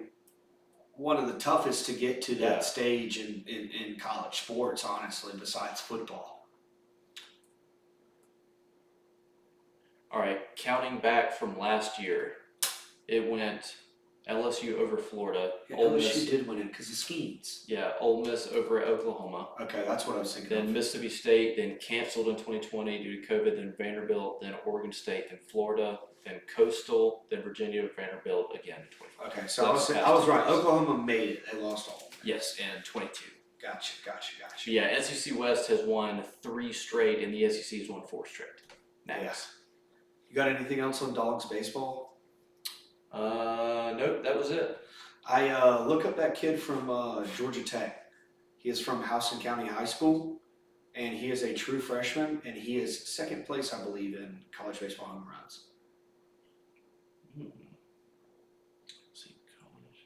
S2: one of the toughest to get to that
S1: Yeah.
S2: stage in college sports, honestly, besides football.
S1: All right, counting back from last year, it went LSU over Florida.
S2: Yeah,
S1: Ole
S2: LSU
S1: Miss,
S2: did win it because of Skeens.
S1: yeah, Ole Miss over Oklahoma.
S2: Okay, that's what I was thinking.
S1: Then Mississippi State, then canceled in 2020 due to COVID. Then Vanderbilt, then Oregon State, then Florida, then Coastal, then Virginia, Vanderbilt again in 2025.
S2: Okay, so I was right. Oklahoma made it. They lost all.
S1: Yes, and 22.
S2: Gotcha.
S1: So yeah, SEC West has won 3 straight, and the SEC has won 4 straight. Nice.
S2: You got anything else on Dogs baseball?
S1: Nope, that was it.
S2: I look up that kid from Georgia Tech. He is from Houston County High School, and he is a true freshman, and he is second place, I believe, in college baseball home runs.
S1: Let's see, college.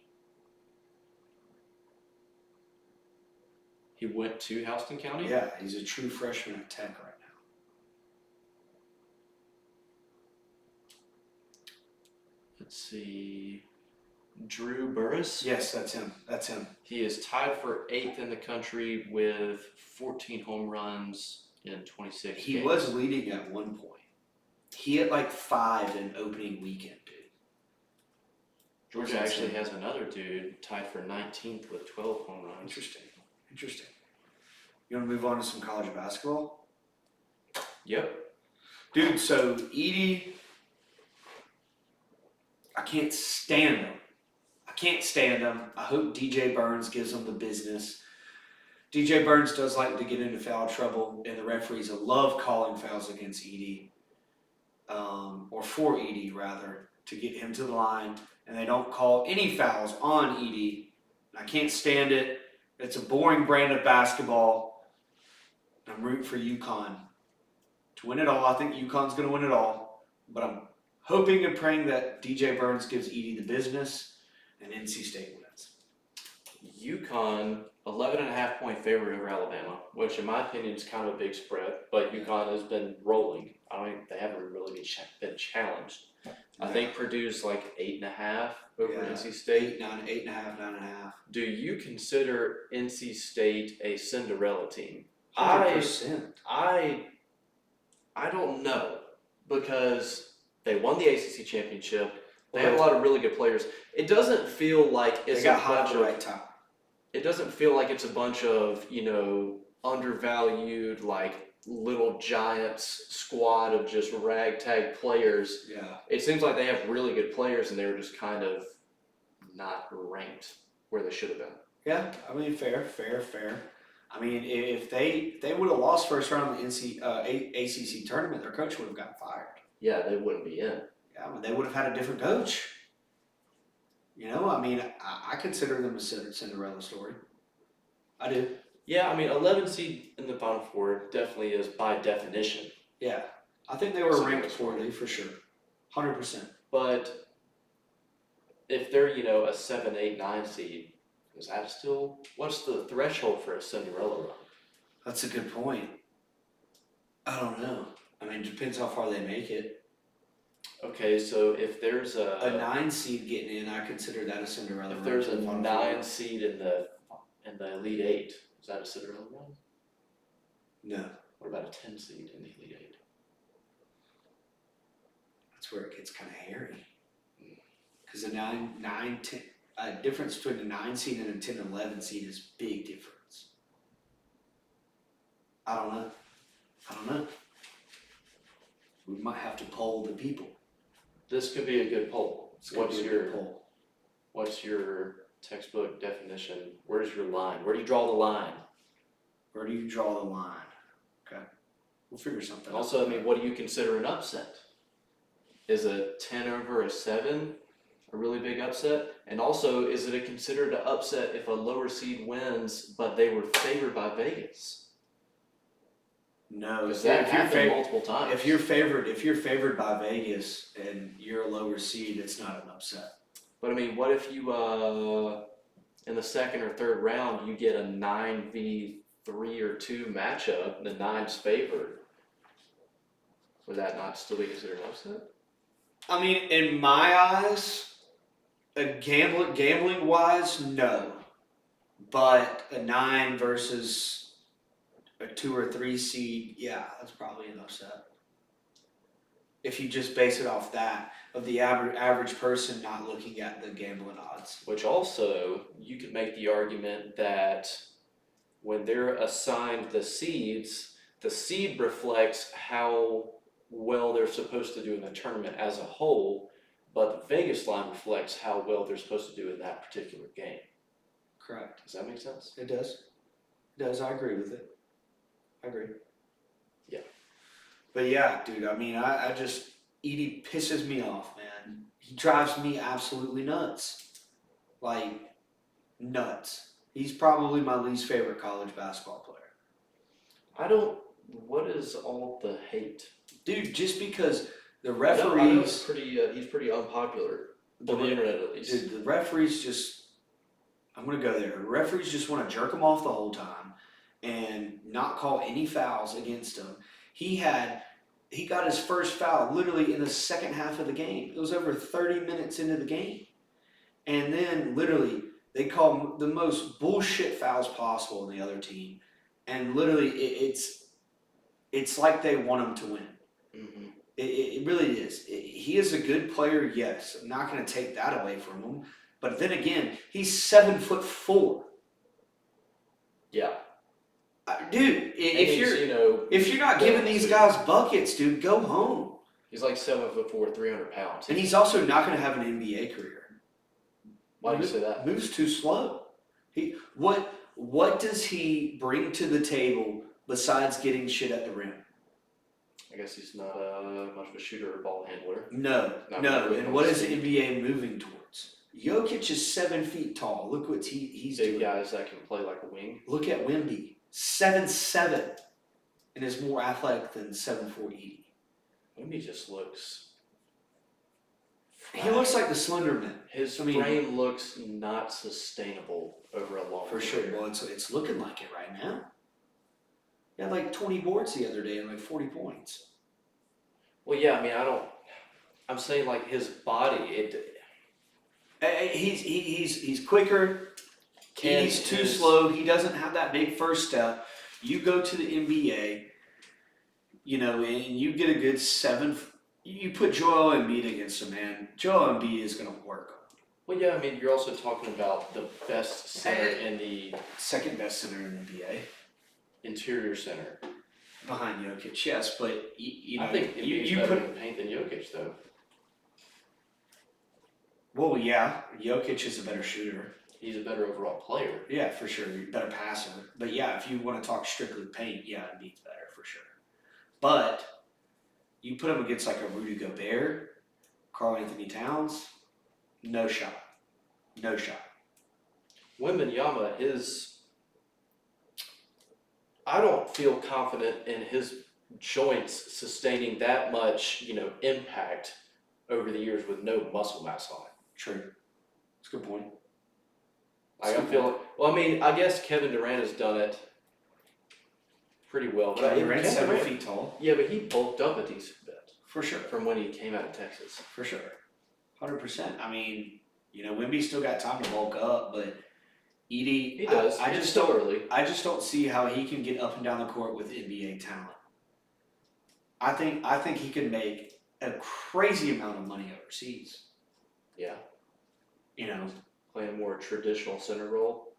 S1: He went to Houston County?
S2: Yeah, he's a true freshman at Tech right now.
S1: Let's see. Drew Burris.
S2: Yes, that's him. That's him.
S1: He is tied for 8th in the country with 14 home runs in 26
S2: He
S1: games.
S2: was leading at one point. He hit like 5 in opening weekend, dude.
S1: Georgia actually has another dude tied for 19th with 12 home runs.
S2: Interesting. You want to move on to some college basketball?
S1: Yep.
S2: Dude, so Edie, I can't stand him. I hope DJ Burns gives him the business. DJ Burns does like to get into foul trouble, and the referees love calling fouls against Edie, or for Edie rather, to get him to the line, and they don't call any fouls on Edie. I can't stand it. It's a boring brand of basketball. I'm rooting for UConn to win it all. I think UConn's going to win it all, but I'm hoping and praying that DJ Burns gives Edie the business and NC State wins.
S1: UConn, 11.5 point favorite over Alabama, which in my opinion is kind of a big spread, but UConn has been rolling. I don't think they haven't really been challenged. I think Purdue's like 8.5 over
S2: Yeah.
S1: NC State.
S2: 8.5, 9.5.
S1: Do you consider NC State a Cinderella team?
S2: 100%.
S1: I don't know, because they won the ACC championship. They have a lot of really good players. It doesn't feel like it's
S2: They got
S1: a
S2: hot
S1: bunch
S2: at the
S1: of.
S2: right time.
S1: It doesn't feel like it's a bunch of undervalued like little giants squad of just ragtag players.
S2: Yeah.
S1: It seems like they have really good players, and they were just kind of not ranked where they should have been.
S2: Yeah, I mean, fair. I mean, if they would have lost first round of the ACC tournament, their coach would have gotten fired.
S1: Yeah, they wouldn't be in.
S2: Yeah, they would have had a different coach. You know, I mean, I consider them a Cinderella story. I do.
S1: Yeah, I mean, 11 seed in the Final Four definitely is by definition.
S2: Yeah, I think they were
S1: Cinderella
S2: ranked
S1: story.
S2: poorly for sure, 100%.
S1: But if they're, a 7, 8, 9 seed, is that still, what's the threshold for a Cinderella run?
S2: That's a good point. I don't know. I mean, it depends how far they make it.
S1: Okay, so if there's
S2: A 9 seed getting in, I consider that a Cinderella
S1: if
S2: run
S1: there's
S2: to
S1: a
S2: the Final
S1: 9
S2: Four.
S1: seed in the Elite Eight, is that a Cinderella run?
S2: No,
S1: What about a 10 seed in the Elite Eight?
S2: that's where it gets kind of hairy. Because a 9, 10, difference between a 9 seed and a 10, 11 seed is big difference. I don't know. We might have to poll the people.
S1: This could be a good poll.
S2: It's gonna
S1: What's
S2: be a
S1: your
S2: good poll.
S1: What's your textbook definition? Where's your line? Where do you draw the line?
S2: Where do you draw the line? Okay, we'll figure something out.
S1: Also, I mean, what do you consider an upset? Is a 10 over a 7 a really big upset? And also, is it considered an upset if a lower seed wins, but they were favored by Vegas?
S2: No,
S1: Because
S2: if
S1: that
S2: you're
S1: happened
S2: favored,
S1: multiple times.
S2: if you're favored by Vegas and you're a lower seed, it's not an upset.
S1: But I mean, what if you in the second or third round you get a 9v3 or 2 matchup and the 9's favored? Would that not still be considered an upset?
S2: I mean, in my eyes, gambling wise, no. But a 9 versus a 2 or 3 seed, yeah, that's probably an upset. If you just base it off that, of the average person not looking at the gambling odds.
S1: Which also, you could make the argument that when they're assigned the seeds, the seed reflects how well they're supposed to do in the tournament as a whole, but the Vegas line reflects how well they're supposed to do in that particular game.
S2: Correct.
S1: Does that make sense?
S2: It does. It does. I agree with it. I agree.
S1: Yeah.
S2: But yeah, dude, I mean, I just, Edie pisses me off, man. He drives me absolutely nuts. Like, nuts. He's probably my least favorite college basketball player.
S1: What is all the hate?
S2: Dude, just because the
S1: I know
S2: referees,
S1: he's pretty unpopular on the internet at least.
S2: dude, the referees just, I'm going to go there. The referees just want to jerk him off the whole time and not call any fouls against him. He got his first foul literally in the second half of the game. It was over 30 minutes into the game. And then literally they call the most bullshit fouls possible in the other team. And literally it's like they want him to win.
S1: Mm-hmm.
S2: It really is. He is a good player, yes. I'm not going to take that away from him. But then again, he's 7'4".
S1: Yeah.
S2: Dude, if you're not
S1: yeah,
S2: giving these guys buckets, dude, go home.
S1: He's like 7'4", 300 pounds.
S2: And he's also not going to have an NBA career.
S1: Why do you say that?
S2: Moves too slow. What does he bring to the table besides getting shit at the rim?
S1: I guess he's not much of a shooter or ball handler.
S2: No.
S1: really
S2: And what is the
S1: speed.
S2: NBA moving towards? Jokic is 7 feet tall. Look what he's
S1: Big
S2: doing.
S1: guys that can play like a wing.
S2: Look at Wemby, 7'7", and is more athletic than 7'4" Edie.
S1: Wemby just looks.
S2: He looks like the Slender Man.
S1: His
S2: I mean-
S1: frame looks not sustainable over a long
S2: For
S1: career.
S2: sure. Well, it's looking like it right now. He had like 20 boards the other day and like 40 points.
S1: Well, yeah, I mean, I'm saying like his body,
S2: He's quicker. He's too
S1: his-
S2: slow. He doesn't have that big first step. You go to the NBA, and you get a good 7. You put Joel Embiid against him, man. Joel Embiid is going to work him.
S1: Well, yeah, I mean, you're also talking about the best center in the
S2: Second best center in the NBA.
S1: interior center.
S2: Behind Jokic, yes, but
S1: I think Embiid's
S2: you
S1: better
S2: put.
S1: in paint than Jokic, though.
S2: Well, yeah, Jokic is a better shooter.
S1: He's a better overall player.
S2: Yeah, for sure, better passer. But yeah, if you want to talk strictly paint, yeah, Embiid's better for sure. But you put him against like a Rudy Gobert, Karl Anthony Towns, no shot. No shot.
S1: Wembanyama, I don't feel confident in his joints sustaining that much, impact over the years with no muscle mass on it.
S2: True. That's a good point.
S1: I feel, well, I mean, I guess Kevin Durant has done it pretty well. But
S2: Kevin Durant's
S1: Kevin
S2: 7
S1: Durant-
S2: feet tall.
S1: Yeah, but he bulked up a decent bit
S2: For sure.
S1: from when he came out of Texas.
S2: For sure. 100%. I mean, Wemby still got time to bulk up, but Edie,
S1: He does.
S2: I
S1: It's
S2: just
S1: still
S2: don't.
S1: early.
S2: I just don't see how he can get up and down the court with NBA talent. I think he could make a crazy amount of money overseas.
S1: Yeah,
S2: You know,
S1: playing a more traditional center role.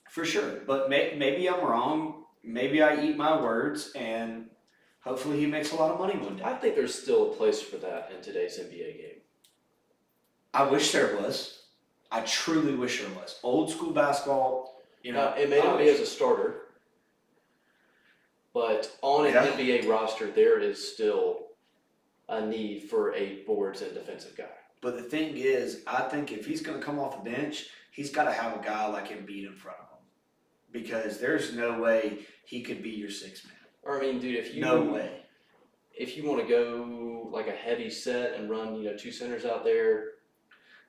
S2: for sure. But maybe I'm wrong. Maybe I eat my words, and hopefully he makes a lot of money one day.
S1: I think there's still a place for that in today's NBA game.
S2: I wish there was. I truly wish there was. Old school basketball.
S1: It may not be as a starter, but on an
S2: Yeah.
S1: NBA roster, there is still a need for a boards and defensive guy.
S2: But the thing is, I think if he's going to come off the bench, he's got to have a guy like Embiid in front of him, because there's no way he could be your sixth man.
S1: Or I mean, dude,
S2: No way.
S1: if you want to go like a heavy set and run, two centers out there,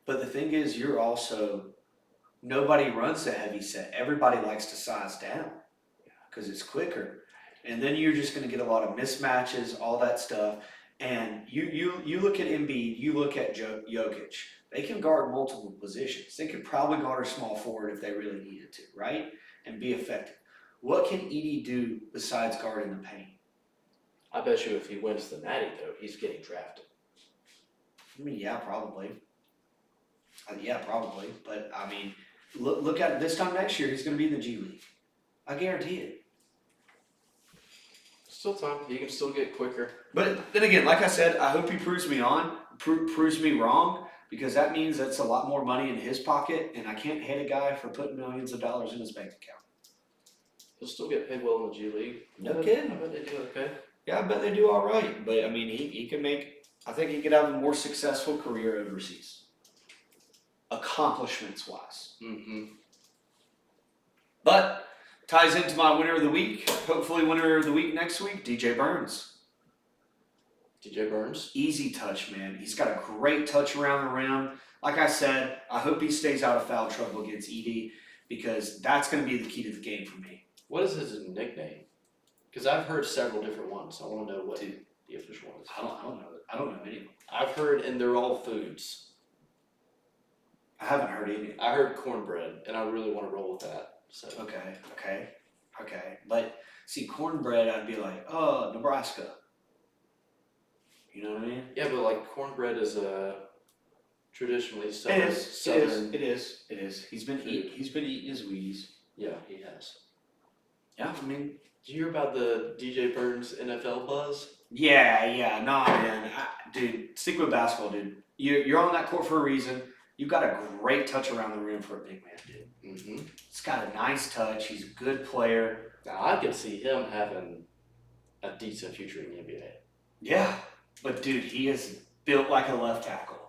S2: But the thing is, nobody runs a heavy set. Everybody likes to size down because it's quicker, and then you're just going to get a lot of mismatches, all that stuff. And you look at Embiid, you look at Jokic. They can guard multiple positions. They could probably guard a small forward if they really needed to, right? And be effective. What can Edie do besides guarding the paint?
S1: I bet you if he wins the Natty though, he's getting drafted.
S2: I mean, yeah, probably. Yeah, probably. But I mean, look at this time next year. He's going to be in the G League. I guarantee it.
S1: Still time. He can still get quicker.
S2: But then again, like I said, I hope he proves me wrong, because that means that's a lot more money in his pocket, and I can't hate a guy for putting millions of dollars in his bank account.
S1: He'll still get paid well in the G League.
S2: No kidding.
S1: I bet they do okay.
S2: Yeah, I bet they do all right. But I mean, he can make. I think he could have a more successful career overseas, accomplishments wise.
S1: Mm-hmm.
S2: But ties into my winner of the week. Hopefully, winner of the week next week, DJ Burns.
S1: DJ Burns.
S2: Easy touch, man. He's got a great touch around the rim. Like I said, I hope he stays out of foul trouble against Edie, because that's going to be the key to the game for me.
S1: What is his nickname? Because I've heard several different ones. I want to know what the official one is.
S2: I don't know any of them.
S1: I've heard, and they're all foods.
S2: I haven't heard any.
S1: I heard cornbread, and I really want to roll with that. So
S2: Okay. But see, cornbread, I'd be like, oh, Nebraska. You know what I mean?
S1: yeah, but like cornbread is a traditionally southern.
S2: It is. He's been eating his Wheaties.
S1: Yeah, he has.
S2: Yeah, I mean.
S1: Did you hear about the DJ Burns NFL buzz?
S2: Yeah, nah, man. Dude, stick with basketball, dude. You're on that court for a reason. You've got a great touch around the rim for a big man, dude.
S1: Mm-hmm.
S2: He's got a nice touch. He's a good player.
S1: Now I could see him having a decent future in the NBA.
S2: Yeah, but dude, he is built like a left tackle.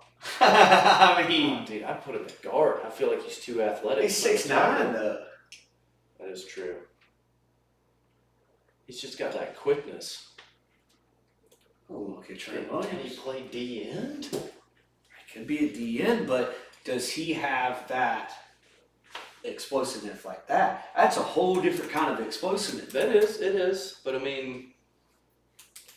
S2: I mean,
S1: Dude, I put him at guard. I feel like he's too athletic.
S2: he's
S1: for a
S2: 6'9",
S1: tackle.
S2: though.
S1: That is true. He's just got that quickness.
S2: Oh, look at Trey
S1: Can he
S2: Williams.
S1: play D end?
S2: Could be a DN, but does he have that explosiveness like that? That's a whole different kind of explosiveness.
S1: It is. But I mean,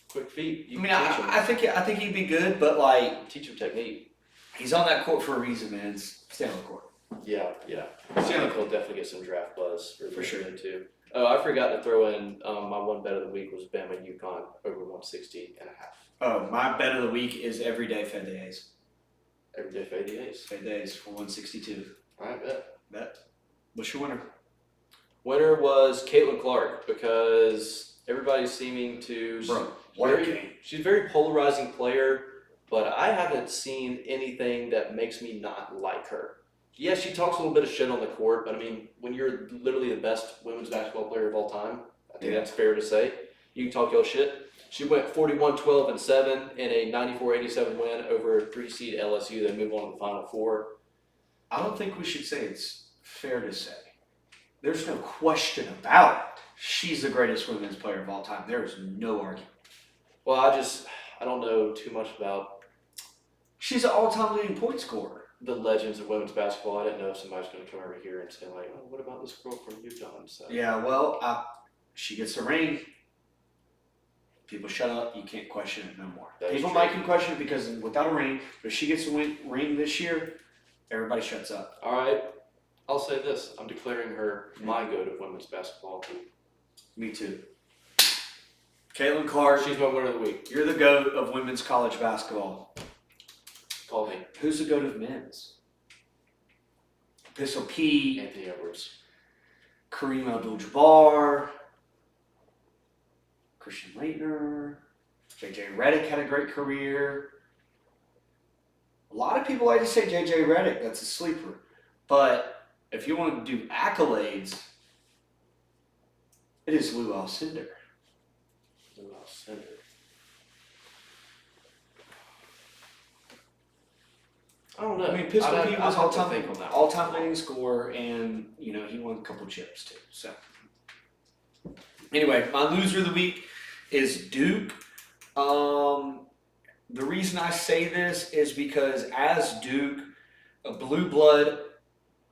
S1: quick feet. You can teach him.
S2: I think he'd be good, but like
S1: Teach him technique.
S2: he's on that court for a reason, man. Stay on the court.
S1: Yeah. I think he'll definitely get some draft buzz
S2: For sure.
S1: too. Oh, I forgot to throw in my one bet of the week was Bama UConn over 160 and a half.
S2: Oh, my bet of the week is everyday Fed Days.
S1: Everyday fade the A's.
S2: Fed Days for 162.
S1: Alright, bet.
S2: What's your winner?
S1: Winner was Caitlin Clark because everybody's seeming to.
S2: What a
S1: very-
S2: game.
S1: She's a very polarizing player, but I haven't seen anything that makes me not like her. Yeah, she talks a little bit of shit on the court, but I mean, when you're literally the best women's basketball player of all time, I think
S2: Yeah.
S1: that's fair to say. You can talk your shit. She went 41-12-7 in a 94-87 win over 3-seed LSU. They move on to the Final Four.
S2: I don't think we should say it's fair to say. There's no question about it. She's the greatest women's player of all time. There is no argument.
S1: Well, I don't know too much about
S2: She's an all-time leading point scorer.
S1: the legends of women's basketball. I didn't know if somebody's going to come over here and say, like, oh, what about this girl from UConn? So.
S2: Yeah, well, she gets the ring. People shut up. You can't question it no more.
S1: That is
S2: People
S1: true.
S2: might can question it because without a ring, but if she gets a ring this year, everybody shuts up.
S1: All right. I'll say this. I'm declaring her my goat of women's basketball.
S2: Me too. Caitlin Clark,
S1: She's my winner of the week.
S2: you're the GOAT of women's college basketball.
S1: Call me
S2: Who's the GOAT of men's? Pistol Pete,
S1: Anthony Edwards.
S2: Kareem Abdul-Jabbar, Christian Laettner, JJ Redick had a great career. A lot of people like to say JJ Redick, that's a sleeper. But if you want to do accolades, it is Lou Alcindor.
S1: I don't know.
S2: I mean, Pistol
S1: I'd
S2: Pete
S1: have
S2: was
S1: to
S2: all-time
S1: think on that one.
S2: all-time leading scorer, and he won a couple chips too. So anyway, my loser of the week is Duke. The reason I say this is because as Duke, a blue blood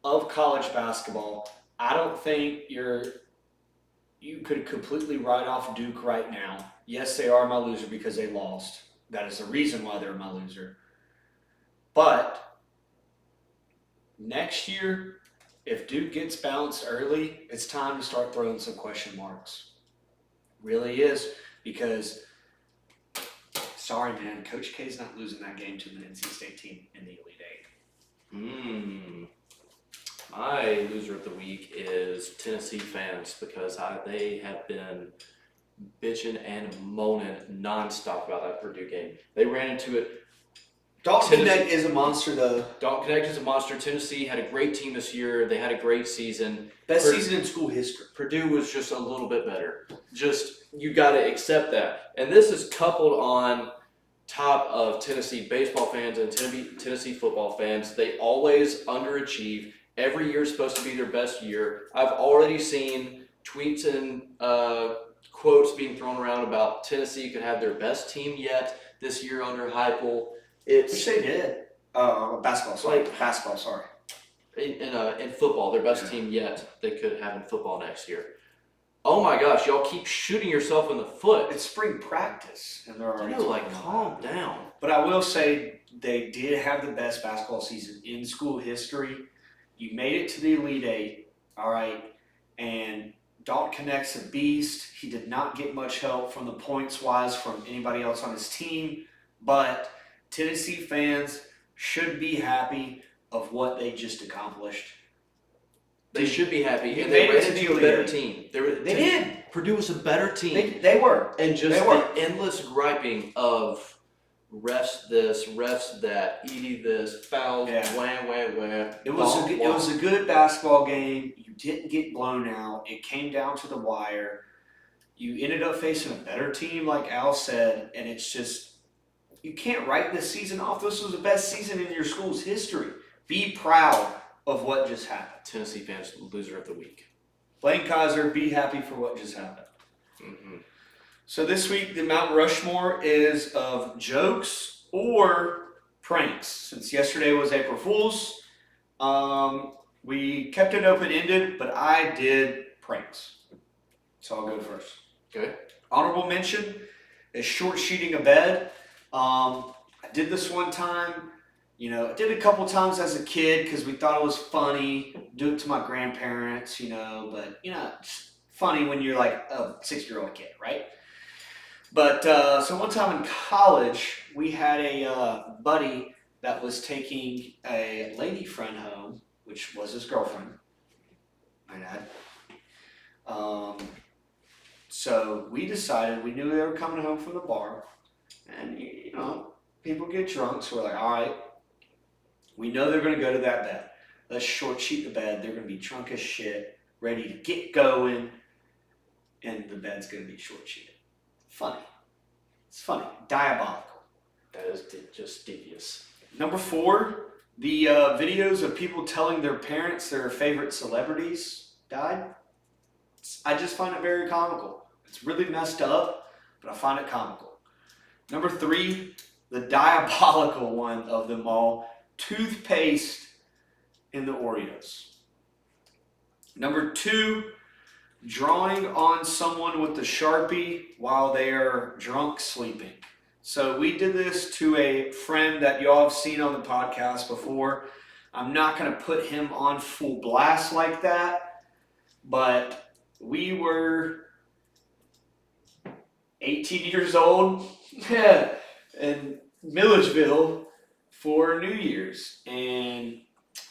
S2: of college basketball, I don't think you could completely write off Duke right now. Yes, they are my loser because they lost. That is the reason why they're my loser. But next year, if Duke gets bounced early, it's time to start throwing some question marks. Really is, because sorry, man, Coach K is not losing that game to the NC State team in the Elite Eight.
S1: My loser of the week is Tennessee fans because they have been bitching and moaning nonstop about that Purdue game. They ran into it.
S2: Dalton
S1: Tennessee-
S2: Connect is a monster, though.
S1: Dalton Connect is a monster. Tennessee had a great team this year. They had a great season.
S2: Best
S1: Purdue-
S2: season in school history.
S1: Purdue was just a little bit better. You got to accept that. And this is coupled on top of Tennessee baseball fans and Tennessee football fans. They always underachieve. Every year is supposed to be their best year. I've already seen tweets and quotes being thrown around about Tennessee could have their best team yet this year under Heupel.
S2: Which they did. Basketball, sorry. Basketball, sorry.
S1: In football, their best team yet they could have in football next year. Oh my gosh, y'all keep shooting yourself in the foot.
S2: It's spring practice, and they're already talking about
S1: calm
S2: that.
S1: down.
S2: But I will say they did have the best basketball season in school history. You made it to the Elite Eight, all right, and Dalton Connect's a beast. He did not get much help from the points-wise from anybody else on his team, but Tennessee fans should be happy of what they just accomplished.
S1: They should be happy,
S2: You
S1: and they
S2: made it
S1: ran
S2: to the
S1: into a
S2: Elite
S1: better
S2: Eight.
S1: team.
S2: They did.
S1: Purdue was a better team.
S2: They were.
S1: And just
S2: They were.
S1: the endless griping of refs this, refs that, Edie this, fouls,
S2: Yeah.
S1: wham, wham, wham.
S2: It was a good basketball game. You didn't get blown out. It came down to the wire. You ended up facing a better team, like Al said, and it's just you can't write this season off. This was the best season in your school's history. Be proud of what just happened.
S1: Tennessee fans, loser of the week.
S2: Blaine Kaiser, be happy for what just happened.
S1: Mm-hmm.
S2: So this week, the Mount Rushmore is of jokes or pranks. Since yesterday was April Fool's, we kept it open-ended, but I did pranks. So I'll go first.
S1: Okay.
S2: Honorable mention is short sheeting a bed. I did this one time. I did it a couple times as a kid because we thought it was funny. Do it to my grandparents, but it's funny when you're like a 6-year-old kid, right? But so one time in college, we had a buddy that was taking a lady friend home, which was his girlfriend, my dad. So we decided, we knew they were coming home from the bar, and people get drunk, so we're like, all right, we know they're gonna go to that bed. Let's short sheet the bed. They're gonna be drunk as shit, ready to get going, and the bed's gonna be short sheeted. Funny. It's funny. Diabolical.
S1: That is just devious.
S2: Number 4, the videos of people telling their parents their favorite celebrities died. I just find it very comical. It's really messed up, but I find it comical. Number 3, the diabolical one of them all, toothpaste in the Oreos. Number 2, drawing on someone with the Sharpie while they are drunk sleeping. So we did this to a friend that y'all have seen on the podcast before. I'm not going to put him on full blast like that, but we were 18 years old in Milledgeville for New Year's, and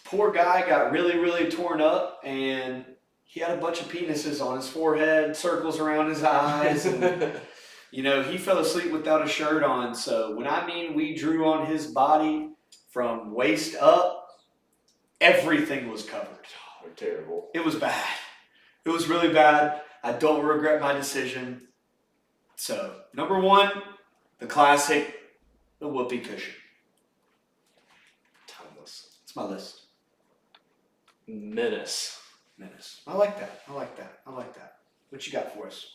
S2: poor guy got really, really torn up, and he had a bunch of penises on his forehead, circles around his eyes, and you know, he fell asleep without a shirt on. So when I mean we drew on his body from waist up, everything was covered.
S1: Oh, terrible.
S2: It was bad. It was really bad. I don't regret my decision. So, number 1, the classic, the whoopee cushion.
S1: Timeless.
S2: It's my list.
S1: Menace.
S2: I like that. What you got for us?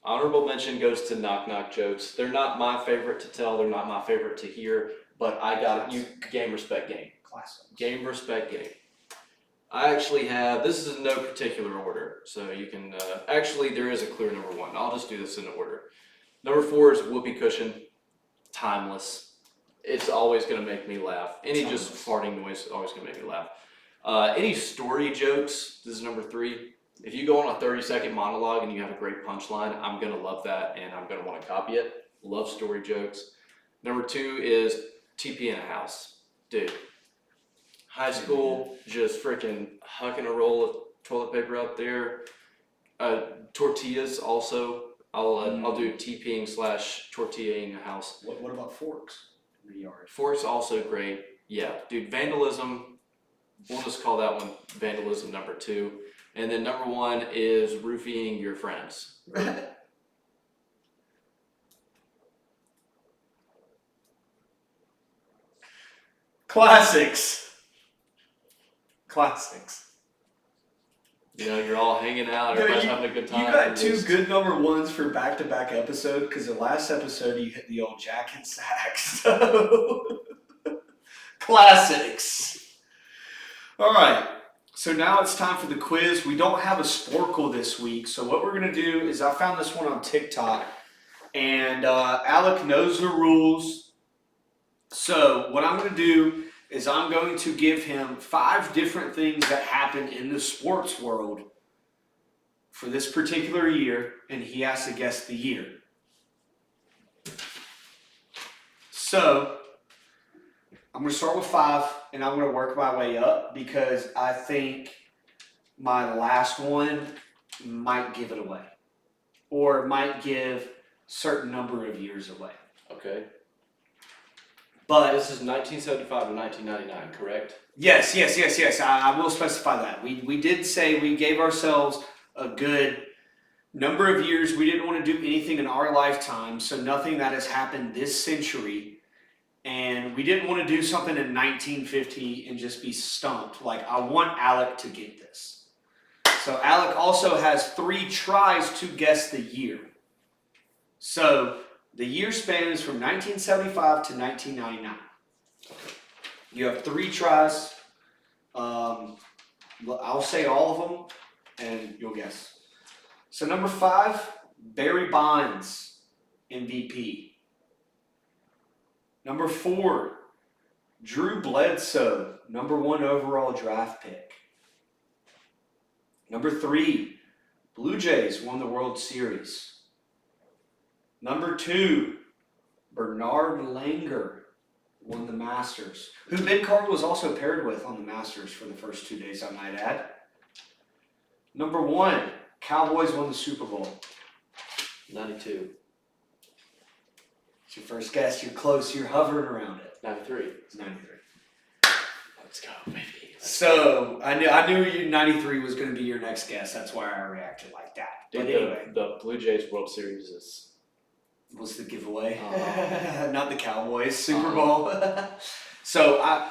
S1: Honorable mention goes to knock knock jokes. They're not my favorite to tell. They're not my favorite to hear. But I got you. Game, respect, game.
S2: Classic.
S1: Game, respect, game. I actually have. This is in no particular order, so you can. Actually, there is a clear number 1. I'll just do this in order. Number 4 is whoopee cushion. Timeless. It's always gonna make me laugh. Any just farting noise is always gonna make me laugh. Any story jokes. This is number 3. If you go on a 30-second monologue and you have a great punchline, I'm gonna love that and I'm gonna want to copy it. Love story jokes. Number 2 is TP in a house. Dude, high school, just freaking hucking a roll of toilet paper up there. Tortillas also. I'll do TPing / tortillaing a house.
S2: What about forks in the yard?
S1: Forks also great. Yeah, dude, vandalism. We'll just call that one vandalism number 2. And then number 1 is roofing your friends.
S2: Classics.
S1: You know, you're all hanging out, everybody's having a good time.
S2: You got 2 good number 1s for back-to-back episode, because the last episode you hit the old Jack and Sax. So classics. All right. So now it's time for the quiz. We don't have a Sporkle this week, so what we're going to do is I found this one on TikTok, and Alec knows the rules. So what I'm going to do is I'm going to give him 5 different things that happen in the sports world for this particular year, and he has to guess the year. So I'm going to start with 5, and I'm going to work my way up because I think my last one might give it away, or might give a certain number of years away.
S1: Okay.
S2: But
S1: This is 1975 to 1999, correct?
S2: yes. I will specify that. We did say we gave ourselves a good number of years. We didn't want to do anything in our lifetime, so nothing that has happened this century. And we didn't want to do something in 1950 and just be stumped. Like, I want Alec to get this. So Alec also has 3 tries to guess the year. So the year span is from 1975 to 1999. You have 3 tries. I'll say all of them, and you'll guess. So number 5, Barry Bonds, MVP. Number 4, Drew Bledsoe, number 1 overall draft pick. Number 3, Blue Jays won the World Series. Number 2, Bernard Langer won the Masters, who Ben Carter was also paired with on the Masters for the first 2 days, I might add. Number 1, Cowboys won the Super Bowl.
S1: 92.
S2: It's your first guess. You're close. You're hovering around it.
S1: 93.
S2: It's 93.
S1: Let's go, baby.
S2: So I knew 93 was going to be your next guess. That's why I reacted like that. But
S1: Dude,
S2: anyway,
S1: the Blue Jays World Series is
S2: was the giveaway.
S1: Oh.
S2: Not the Cowboys, Super
S1: Oh.
S2: Bowl. So I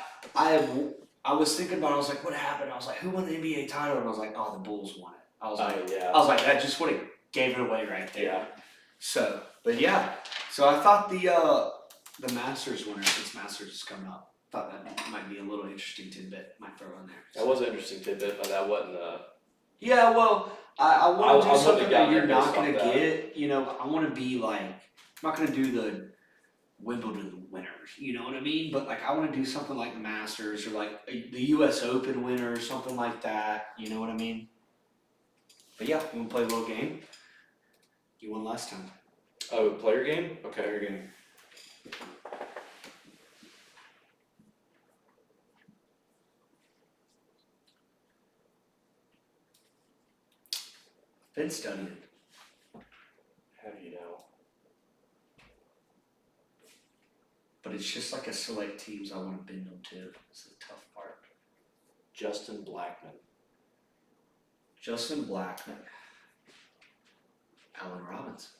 S2: was thinking about it, I was like, what happened? I was like, who won the NBA title? And I was like, oh, the Bulls won it. I was like,
S1: Yeah.
S2: that just would have gave it away right there.
S1: Yeah.
S2: So, but yeah. So I thought the Masters winner, since Masters is coming up, thought that might be a little interesting tidbit. Might throw in there.
S1: That was an interesting tidbit, but that wasn't
S2: Yeah, well, I want to
S1: I
S2: do
S1: wouldn't
S2: something
S1: have
S2: that
S1: gotten
S2: you're
S1: it
S2: not
S1: based
S2: going
S1: off
S2: to
S1: that.
S2: get. You know, I want to be like, I'm not going to do the Wimbledon winners. You know what I mean? But like, I want to do something like the Masters or like the U.S. Open winner or something like that. You know what I mean? But yeah, you want to play a little game? You won last time.
S1: Oh, player game? Okay.
S2: Player game. Been studying.
S1: Have you now?
S2: But it's just like a select teams I want to bend them to. It's the tough part.
S1: Justin Blackman.
S2: Justin Blackman. Allen Robinson.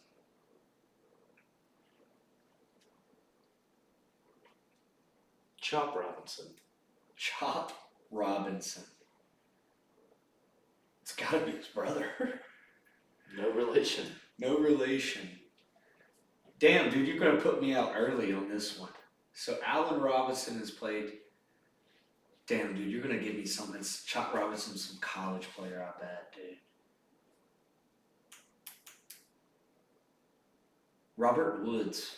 S1: Chop Robinson.
S2: Chop Robinson. It's gotta be his brother.
S1: No relation.
S2: No relation. Damn, dude, you're gonna put me out early on this one. So Allen Robinson has played. Damn, dude, you're gonna give me something. Chop Robinson, some college player, I bet, dude. Robert Woods.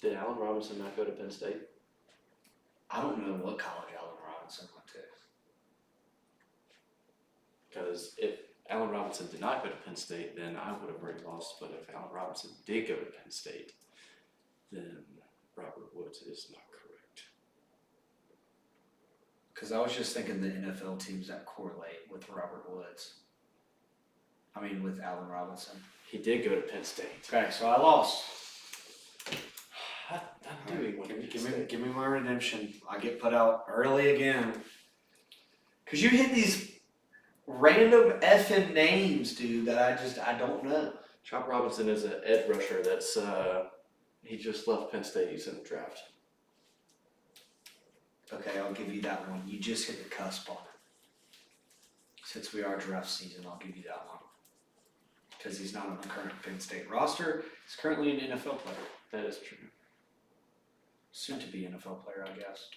S1: Did Allen Robinson not go to Penn State?
S2: I don't know what college Allen Robinson went to.
S1: Because if Allen Robinson did not go to Penn State, then I would have already lost. But if Allen Robinson did go to Penn State, then Robert Woods is not correct.
S2: Because I was just thinking the NFL teams that correlate with Robert Woods. I mean, with Allen Robinson.
S1: He did go to Penn State.
S2: Okay, so I lost.
S1: I knew he went to Penn State.
S2: Give me my redemption. I get put out early again. Because you hit these random effing names, dude, that I don't know.
S1: Chop Robinson is an edge rusher that's, he just left Penn State. He's in the draft.
S2: Okay, I'll give you that one. You just hit the cusp on it. Since we are draft season, I'll give you that one. Because he's not on the current Penn State roster. He's currently an NFL player.
S1: That is true.
S2: Soon to be NFL player, I guess.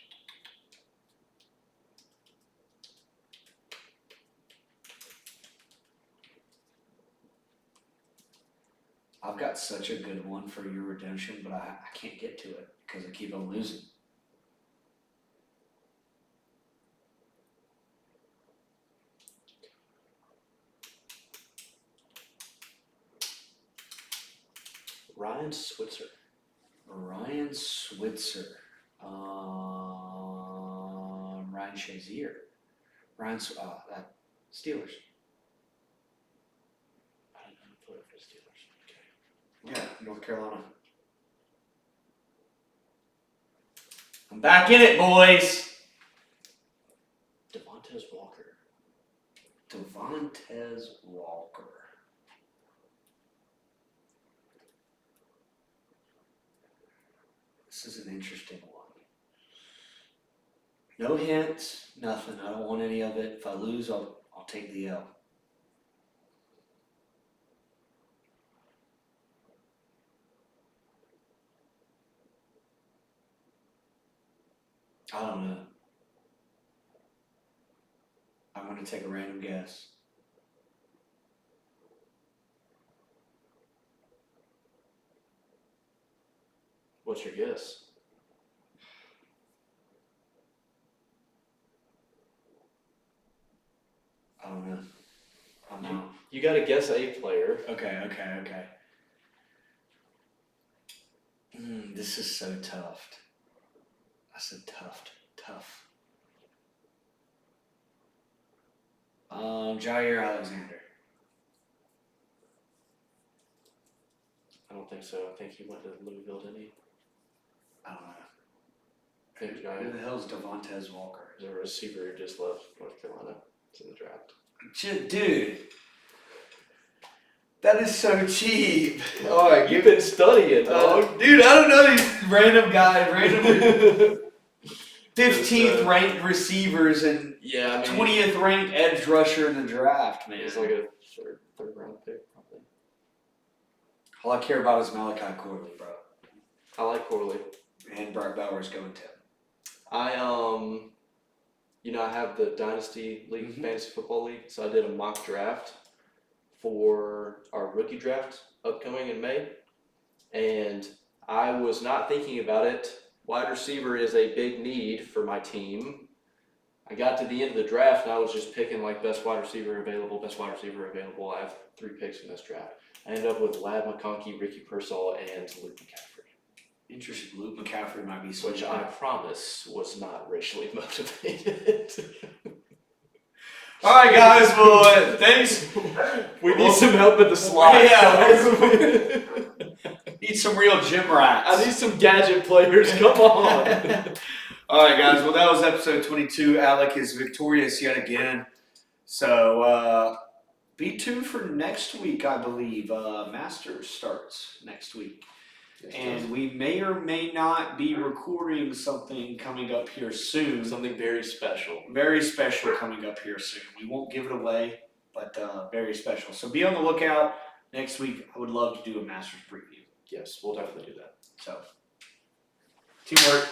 S2: I've got such a good one for your redemption, but I can't get to it because I keep on losing.
S1: Ryan Switzer.
S2: Ryan Switzer. Ryan Shazier. That Steelers.
S1: I didn't know he played for the Steelers. Okay.
S2: Yeah, North Carolina. I'm back in it, boys.
S1: Devontae Walker.
S2: Devontae Walker. This is an interesting one. No hints, nothing. I don't want any of it. If I lose, I'll take the L. I don't know. I'm gonna take a random guess.
S1: What's your guess?
S2: I don't know. I'm out.
S1: You got to guess a player.
S2: Okay. This is so tough. I said tough. Jair Alexander.
S1: I don't think so. I think he went to Louisville, didn't he?
S2: I don't know.
S1: I think
S2: Who the hell's Devontae Walker?
S1: There's a receiver who just left North Carolina. It's in the draft.
S2: Dude. That is so cheap. All right,
S1: You've been studying, dog.
S2: dude, I don't know these random guys, random 15th ranked receivers and
S1: Yeah, I mean,
S2: 20th ranked edge rusher in the draft, man.
S1: it's like a third round pick, probably.
S2: All I care about is Malachi Corley, bro.
S1: I like Corley.
S2: And Brock Bowers going 10.
S1: I I have the Dynasty League,
S2: Mhm.
S1: Fantasy Football League, so I did a mock draft for our rookie draft upcoming in May, and I was not thinking about it. Wide receiver is a big need for my team. I got to the end of the draft and I was just picking like best wide receiver available. I have 3 picks in this draft. I ended up with Lad McConkey, Ricky Pearsall, and Luke McCaffrey,
S2: Interesting. Luke McCaffrey might be so
S1: which I promise was not racially motivated.
S2: All right, guys. Well, thanks.
S1: We need some help at the slot.
S2: Yeah. Need some real gym rats.
S1: I need some gadget players. Come on.
S2: All right, guys. Well, that was episode 22. Alec is victorious yet again. So be tuned for next week, I believe. Masters starts next week. And we may or may not be recording something coming up here soon.
S1: Something very special.
S2: Very special coming up here soon. We won't give it away, but very special. So be on the lookout. Next week, I would love to do a Masters preview.
S1: Yes, we'll definitely do that.
S2: So, teamwork.